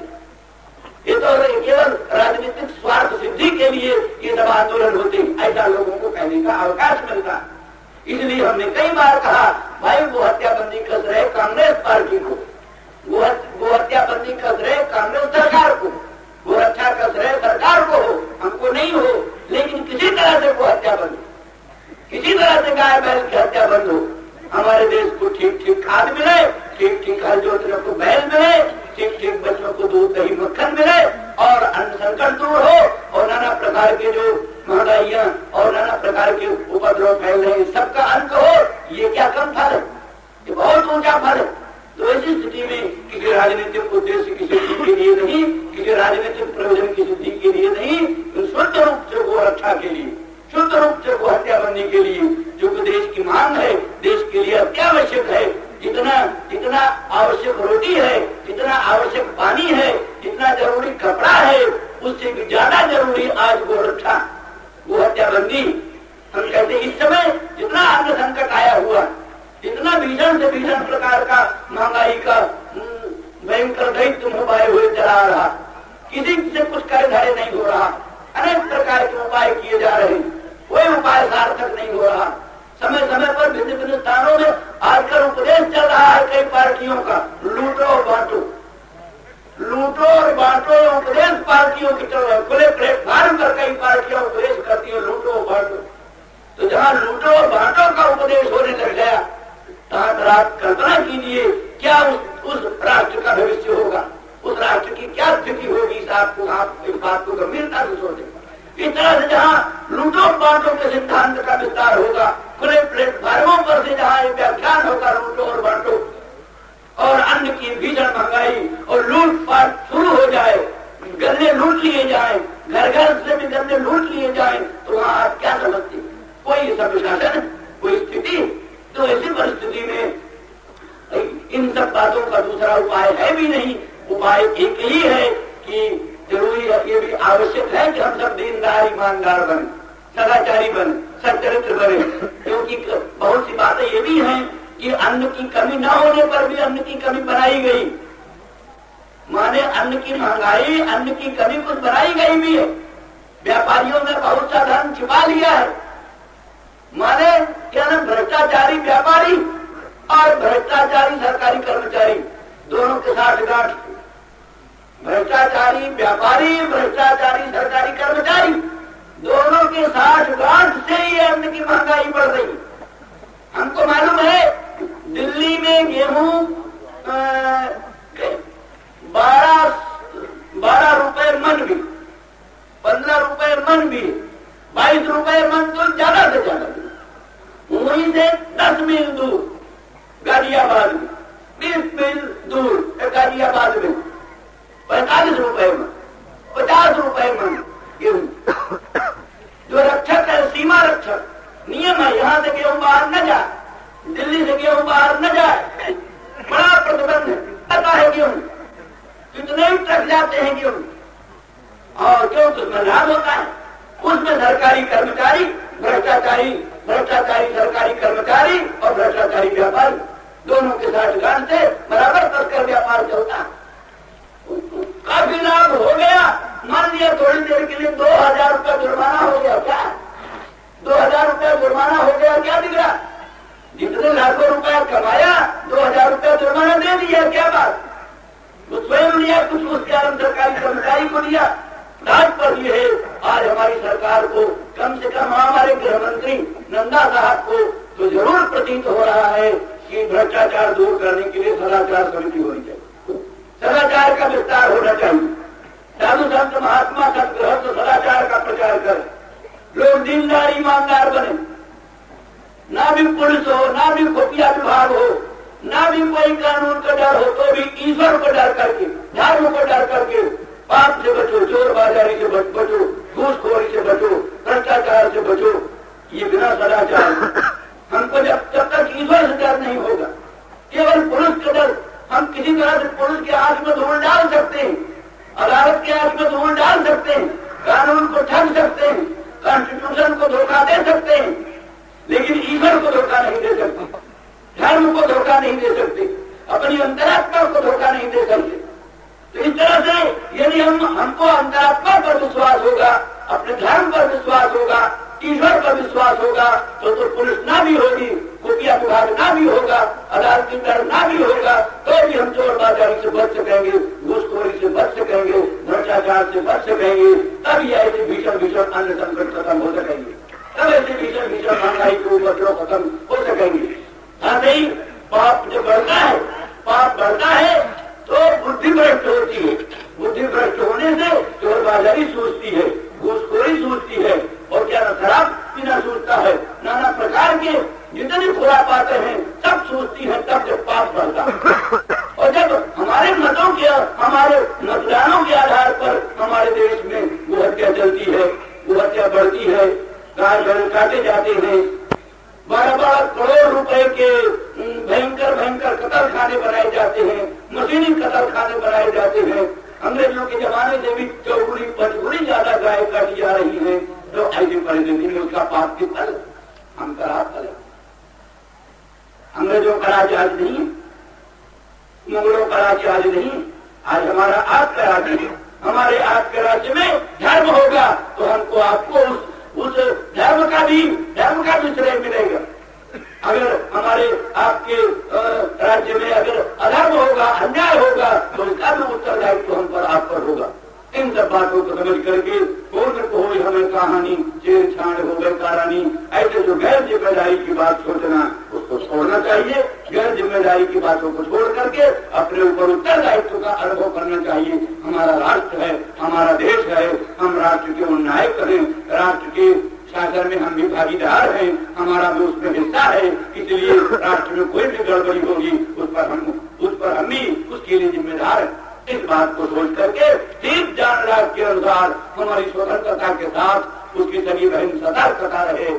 ये तो केवल राजनीतिक स्वार्थ सिद्धि के लिए ये सब आंदोलन होते, ऐसा लोगों को कहने का अवकाश मिलता। इसलिए हमने कई बार कहा भाई गो हत्याबंदी कस रहे कांग्रेस पार्टी को, गो हत्याबंदी कस रहे कांग्रेस सरकार को, गो रक्षा कस रहे सरकार को हो, हमको नहीं हो, लेकिन किसी तरह से गो हत्या बंद, किसी तरह से गाय बैल की हत्या बंद हो, हमारे देश को ठीक ठीक खाद मिले, ठीक ठीक हल जोतने को बैल मिले, ठीक ठीक बच्चों को दूध दही मक्खन मिले और अन्न संकट दूर हो और नाना प्रकार के जो महंगाइयां और नाना प्रकार के उपद्रव फैल रहे हैं सबका अंत हो। ये क्या कम फल है, ये बहुत ऊंचा फल है। तो ऐसी स्थिति में किसी राजनीतिक उद्देश्य की सिद्धि के लिए नहीं, किसी राजनीतिक प्रयोजन की सिद्धि के लिए नहीं, तो शुद्ध रूप से गो रक्षा के लिए, शुद्ध रूप से गो हत्याबंदी के लिए, जो देश की मांग है, देश के लिए अत्यावश्यक है, जितना आवश्यक रोटी है, जितना आवश्यक पानी है, जितना जरूरी कपड़ा है, उससे भी ज्यादा जरूरी आज गो रक्षा, गो हत्याबंदी। हम कहते इस समय जितना अन्न संकट आया हुआ, जितना भीषण से भीषण प्रकार का महंगाई का भयंकर दैत्य उपाय हुए चला रहा, किसी से कुछ कर धरे नहीं हो रहा, अनेक प्रकार के उपाय किए जा रहे हैं, कोई उपाय सार्थक नहीं हो रहा। समय समय पर भिन्न भिन्न स्थानों में आजकल उपदेश चल रहा है कई पार्टियों का, लूटो और बांटो, लूटो और बांटो, उपदेश पार्टियों की चल रहा है, खुले प्लेटफार्म पर कई पार्टियां उपदेश करती है लूटो और बांटो। तो जहाँ लूटो और बांटो का उपदेश होने लग गया, आप कल्पना कीजिए क्या उस राष्ट्र का भविष्य होगा, उस राष्ट्र की क्या स्थिति होगी। आप इस बात को गंभीरता से सोचें। इस तरह से जहाँ लूटो बांटो के सिद्धांत का विस्तार होगा, खुले प्लेटफार्मों पर से जहाँ एक व्याख्यान होगा लूटो और बांटो, और अन्न की भीषण महंगाई और लूटपाट शुरू हो जाए, गन्ने लूट लिए जाए, घर घर से भी गन्ने लूट लिए जाए, तो वहाँ आप क्या समझते, कोई संशासन, कोई स्थिति। तो ऐसी परिस्थिति में इन सब बातों का दूसरा उपाय है भी नहीं, उपाय एक ही है कि जरूरी है, ये भी आवश्यक है कि हम सब दीनदार ईमानदार बने, सदाचारी बने, सच्चरित्र बने, क्योंकि बहुत सी बातें ये भी हैं कि अन्न की कमी न होने पर भी अन्न की कमी बनाई गई, माने अन्न की महंगाई, अन्न की कमी कुछ बनाई गई भी है, व्यापारियों ने बहुत सा धन छिपा लिया है, माने क्या ना भ्रष्टाचारी व्यापारी और भ्रष्टाचारी सरकारी कर्मचारी दोनों के साथ गांठ, भ्रष्टाचारी व्यापारी, भ्रष्टाचारी सरकारी कर्मचारी दोनों के साथ गांठ से ही अन्न की महंगाई बढ़ रही। हमको मालूम है दिल्ली में गेहूं 12 रुपए मन भी, 15 रुपए मन भी, 22 रुपए मन तो ज्यादा से ज्यादा, वहीं से 10 मील दूर गाजियाबाद में, 20 मील दूर गाजियाबाद में 45 रुपए मन, 50 रुपए मन गेहूं। जो रक्षक है, सीमा रक्षक, नियम है यहाँ से गेहूं बाहर न जाए, दिल्ली से गेहूं बाहर न जाए, बड़ा प्रतिबंध है, पता है गेहूं कितने ही ट्रक जाते हैं गेहूं, और क्यों उसमें लाभ होता है, उसमें सरकारी कर्मचारी भ्रष्टाचारी सरकारी कर्मचारी और भ्रष्टाचारी व्यापारी दोनों के साथ गांठ से बराबर तस्कर व्यापार चलता है। काफी लाभ हो गया, मान लिया थोड़ी देर के लिए 2000 रुपया जुर्माना हो गया, क्या 2000 रुपया जुर्माना हो गया, क्या बिगड़ा, जितने लाखों रुपया कमाया 2000 रुपया जुर्माना दे दिया, क्या बात, वो स्वयं लिया, कुछ उसके आरंभ सरकारी कर्मचारी को दिया, राज पर ये है। आज हमारी सरकार को कम से कम हमारे गृह मंत्री नंदा साहब को तो जरूर प्रतीत हो रहा है कि भ्रष्टाचार दूर करने के लिए सदाचार समिति होनी चाहिए, सदाचार का विस्तार होना चाहिए, साधु संत महात्मा सदगृह सदाचार का प्रचार करें, लोग दीनदार ईमानदार बने, ना भी पुलिस हो, ना भी खुफिया विभाग हो, ना भी कोई कानून का डर हो, तो भी ईश्वर को डर करके, धर्म को डर करके पाप से बचो, चोर बाजारी से बचो, घूसखोरी से बचो, भ्रष्टाचार से बचो। ये बिना सदाचार हमको जब तक ईश्वर से डर नहीं होगा, केवल पुलिस का डर, हम किसी तरह से पुलिस के आंख में धूल डाल सकते हैं, अदालत के आंख में धूल डाल सकते हैं, कानून को ठग सकते हैं, कॉन्स्टिट्यूशन को धोखा दे सकते हैं, लेकिन ईश्वर को धोखा नहीं दे सकते, धर्म को धोखा नहीं दे सकते, अपनी अंतरात्मा को धोखा नहीं दे सकते। तो इस तरह से यदि हमको अंतरात्मा पर विश्वास होगा, अपने धर्म पर विश्वास होगा, ईश्वर पर विश्वास होगा, तो पुलिस ना भी होगी, खुफिया विभाग ना भी होगा, अदालती डर ना भी होगा, तो भी हम चोर बाजारी से बच सकेंगे, घूसखोरी से बच सकेंगे, भ्रष्टाचार से बच सकेंगे। तब ऐसे भीषण भीषण अन्य संकट खत्म हो सकेंगे, तब ऐसे भीषण भीषण महंगाई के उपद्रव खत्म हो सकेंगे। ऐसे ही पाप जो बढ़ता है, पाप बढ़ता है तो बुद्धि भ्रष्ट होती है, बुद्धि भ्रष्ट होने से चोर बाजारी सूझती है, घूसखोरी सूझती है, और क्या शराब पीना सूझता है, नाना प्रकार के जितने खुरापाते हैं सब सूझती है। तब जब पाप बढ़ता है, और जब हमारे मतों के, हमारे मतदानों के आधार पर हमारे देश में गोहत्या चलती है, गोहत्या बढ़ती है, गाय बैल काटे जाते हैं, 12-12 करोड़ रुपए के भयंकर भयंकर कतल खाने बनाए जाते हैं, मशीनी कतल खाने बनाए जाते हैं। अंग्रेजों के जमाने से भी 4-5 ज्यादा गाय काटी जा रही है। तो ऐसी परिस्थिति में उसका पाप की फल हम करा फल। अंग्रेजों का राज्य आज नहीं, मुगलों का राज्य आज नहीं, आज हमारा आप का राज्य है। हमारे आपके राज्य में धर्म होगा तो हमको आपको उस धर्म का भी श्रेय मिलेगा। अगर हमारे आपके राज्य में अगर अधर्म होगा, अन्याय होगा, तो उसका भी उत्तरदायित्व हम पर आप पर होगा। इन सब बातों को समझ करके हो हमें कहानी छेड़छाड़ हो गए कहानी, ऐसे जो गैर जिम्मेदारी की बात सोचना उसको छोड़ना चाहिए। गैर जिम्मेदारी की बातों को छोड़ करके अपने ऊपर उत्तरदायित्व का अनुभव करना चाहिए। हमारा राष्ट्र है, हमारा देश है, हम राष्ट्र के नायक हैं, राष्ट्र के शासन में हम भी भागीदार हैं, हमारा भी उसमें हिस्सा है। इसलिए राष्ट्र में कोई भी गड़बड़ी होगी उस पर हम भी उसके लिए जिम्मेदार है। इस बात को सोच करके ठीक जान राज के अनुसार हमारी स्वतंत्रता के साथ उसकी सभी बहन सतर्कता रहे,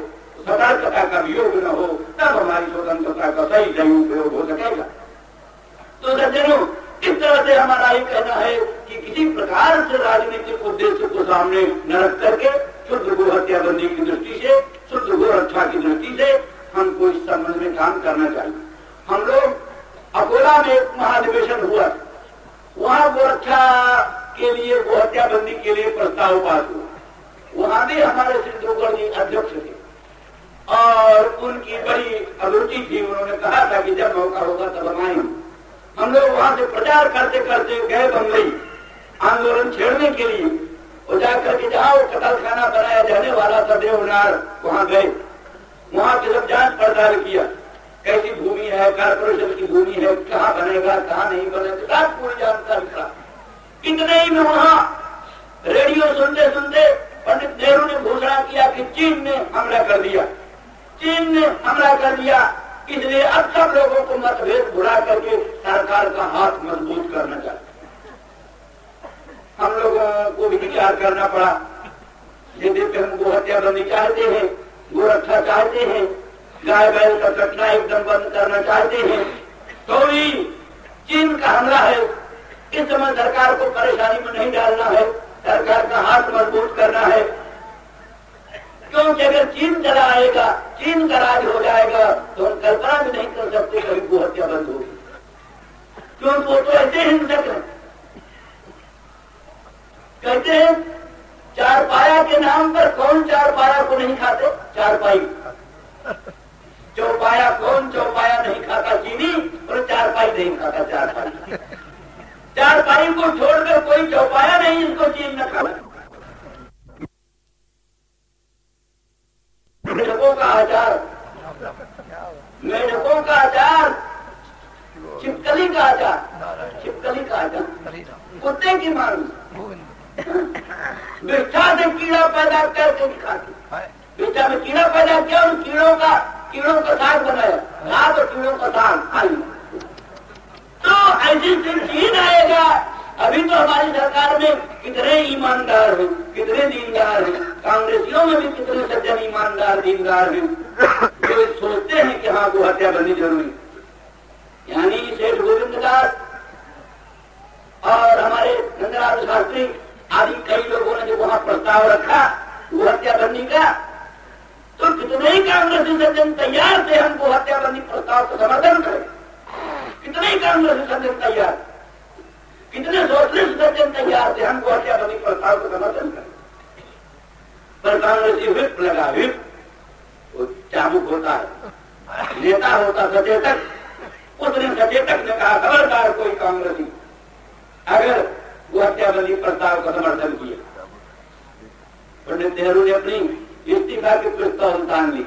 सतर्कता का वियोग न हो, तब हमारी स्वतंत्रता का सही उपयोग हो सकेगा। तो सज्जनों, इस तरह से हमारा ये कहना है कि किसी प्रकार से राजनीतिक उद्देश्य को सामने न रख करके शुद्ध गो हत्याबंदी की दृष्टि से, शुद्ध गो रक्षा की दृष्टि से हमको इस संबंध में काम करना चाहिए। हम लोग अकोला में एक महाधिवेशन हुआ, वहां गोरक्षा के लिए, गो हत्याबंदी के लिए प्रस्ताव पास हुआ। वहां भी हमारे श्री जोगड़ जी अध्यक्ष थे और उनकी बड़ी अभिरुचि थी। उन्होंने कहा था कि जब मौका होगा तब हम आएंगे। हम लोग वहां से प्रचार करते करते गए बम्बई आंदोलन छेड़ने के लिए, और जाकर के जहां वो कतल खाना बनाया जाने वाला था देवनार, वहां गए। वहां की सब जांच पड़ताल किया, कैसी भूमि है, कारपोरेशन की भूमि है, कहाँ बनेगा कहाँ नहीं बनेगा, सब पूरी जानकारी था। इतने ही में वहां रेडियो सुनते सुनते पंडित नेहरू ने घोषणा किया कि चीन ने हमला कर दिया, चीन ने हमला कर दिया। इसलिए अब सब लोगों को मतभेद भुला करके सरकार का हाथ मजबूत करना चाहिए। हम लोगों को भी विचार करना पड़ा। यदि हम गो हत्याबंदी चाहते हैं, गो रक्षा चाहते हैं, गाय बैल का कटना एकदम बंद करना चाहते हैं, तो भी चीन का हमला है। इस समय सरकार को परेशानी में नहीं डालना है, सरकार का हाथ मजबूत करना है। क्योंकि अगर चीन चला आएगा, चीन का राज हो जाएगा, तो हम कल्पना भी नहीं कर सकते कभी गो हत्या बंद होगी। क्योंकि वो तो ऐसे हिंसक है। कहते हैं चारपाया के नाम पर कौन चारपाया को नहीं खाते? चारपाई। चौपाया, कौन चौपाया नहीं खाता? चीनी। और चारपाई नहीं खाता चारपाई। चारपाई को छोड़कर कोई चौपाया नहीं, इसको चीन न खाता। मेढकों का आचार, मेढकों का आचार, छिपकली का आचार, छिपकली का आचार, कुत्ते की मांग, विष्ठा से कीड़ा पैदा करके खाती। विष्ठा में कीड़ा पैदा किया, उन कीड़ों का कीड़ों का साग बनाया, रात और कीड़ों का साग आई। तो ऐसी चीज आएगा। अभी तो हमारी सरकार में कितने ईमानदार हैं, कितने दीनदार हैं, कांग्रेसियों में भी कितने सज्जन ईमानदार दीनदार हैं जो सोचते हैं कि हाँ वो हत्या करनी जरूरी। यानी सेठ गोविंद दास और हमारे नंदलाल शास्त्री आदि कई लोगों ने जो वहां प्रस्ताव रखा वो हत्याबंदी का, तो कितने ही कांग्रेसी सज्जन तैयार थे हमको हत्याबंदी प्रस्ताव का समर्थन करें। कितने ही कांग्रेसी सज्जन तैयार, कितने सोशलिस्ट सज्जन तैयार थे हमको हत्याबंदी प्रस्ताव का समर्थन करें। पर कांग्रेसी व्हिप लगा, व्हिप वो चाबुक होता है, नेता होता सचेतक, उसने सचेतक ने कहा खबरदार कोई कांग्रेसी अगर वो हत्याबंदी प्रस्ताव का समर्थन किया। पंडित नेहरू ने अपनी इस्तीफा की प्रस्ताव उतान ली,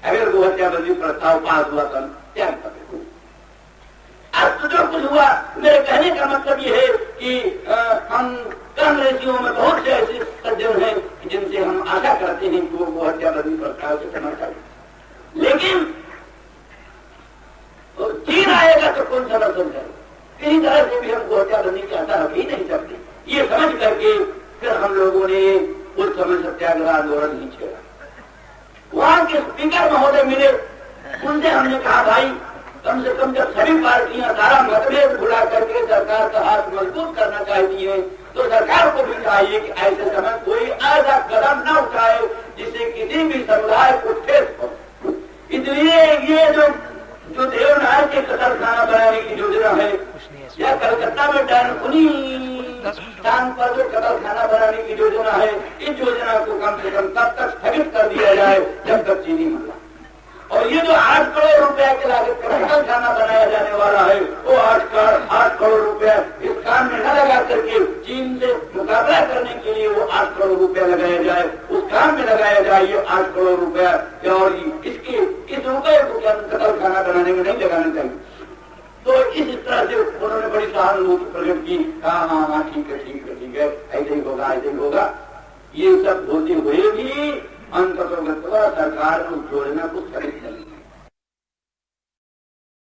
अगर वो हत्याबंदी प्रस्ताव पास हुआ तो त्याग कर। अब तो जो कुछ हुआ, मेरे कहने का मतलब ये है कि हम कांग्रेसियों में बहुत से ऐसे सज्जन हैं जिनसे हम आशा करते हैं कि वो हत्याबंदी प्रस्ताव से समर्थन करें। लेकिन चीन आएगा तो कौन समर्थन करे? किसी तरह से भी हमको हत्याबंदी की आशा रख ही नहीं सकते। ये समझ करके फिर हम लोगों ने उस समय सत्याग्रह आंदोलन नहीं छेड़ा। वहां के स्पीकर महोदय मिले, उनसे हमने कहा भाई कम से कम जब सभी पार्टियां सारा मतभेद भुला करके सरकार का हाथ मजबूत करना चाहती है तो सरकार को भी चाहिए कि ऐसे समय कोई ऐसा कदम न उठाए जिससे किसी भी समुदाय को ठेस हो। इसलिए ये जो देवनार के कतलखाना बनाने की योजना है या कलकत्ता में डानकुनी स्थान पर जो कतलखाना बनाने की योजना है, इस योजना को कम से कम तब तक स्थगित कर दिया जाए जब तक चीनी मिला। और ये जो 8 करोड़ रुपया के लागत का कतलखाना बनाया जाने वाला है वो 8 करोड़ रुपया इस काम में न लगा करके चीन से मुकाबला करने के लिए वो 8 करोड़ रुपया लगाया जाए, उस काम में लगाया जाए ये 8 करोड़ रुपया। और इस रुपये को क्या कतलखाना बनाने में नहीं लगाना चाहिए। तो इस तरह से उन्होंने बड़ी सहानुभूति प्रकट की, कहा हाँ हाँ ठीक है ठीक है ठीक है, ऐसे ही होगा ऐसे ही होगा। ये सब होते हुए भी अंततः सरकार को जोड़ना कुछ खरीद नहीं।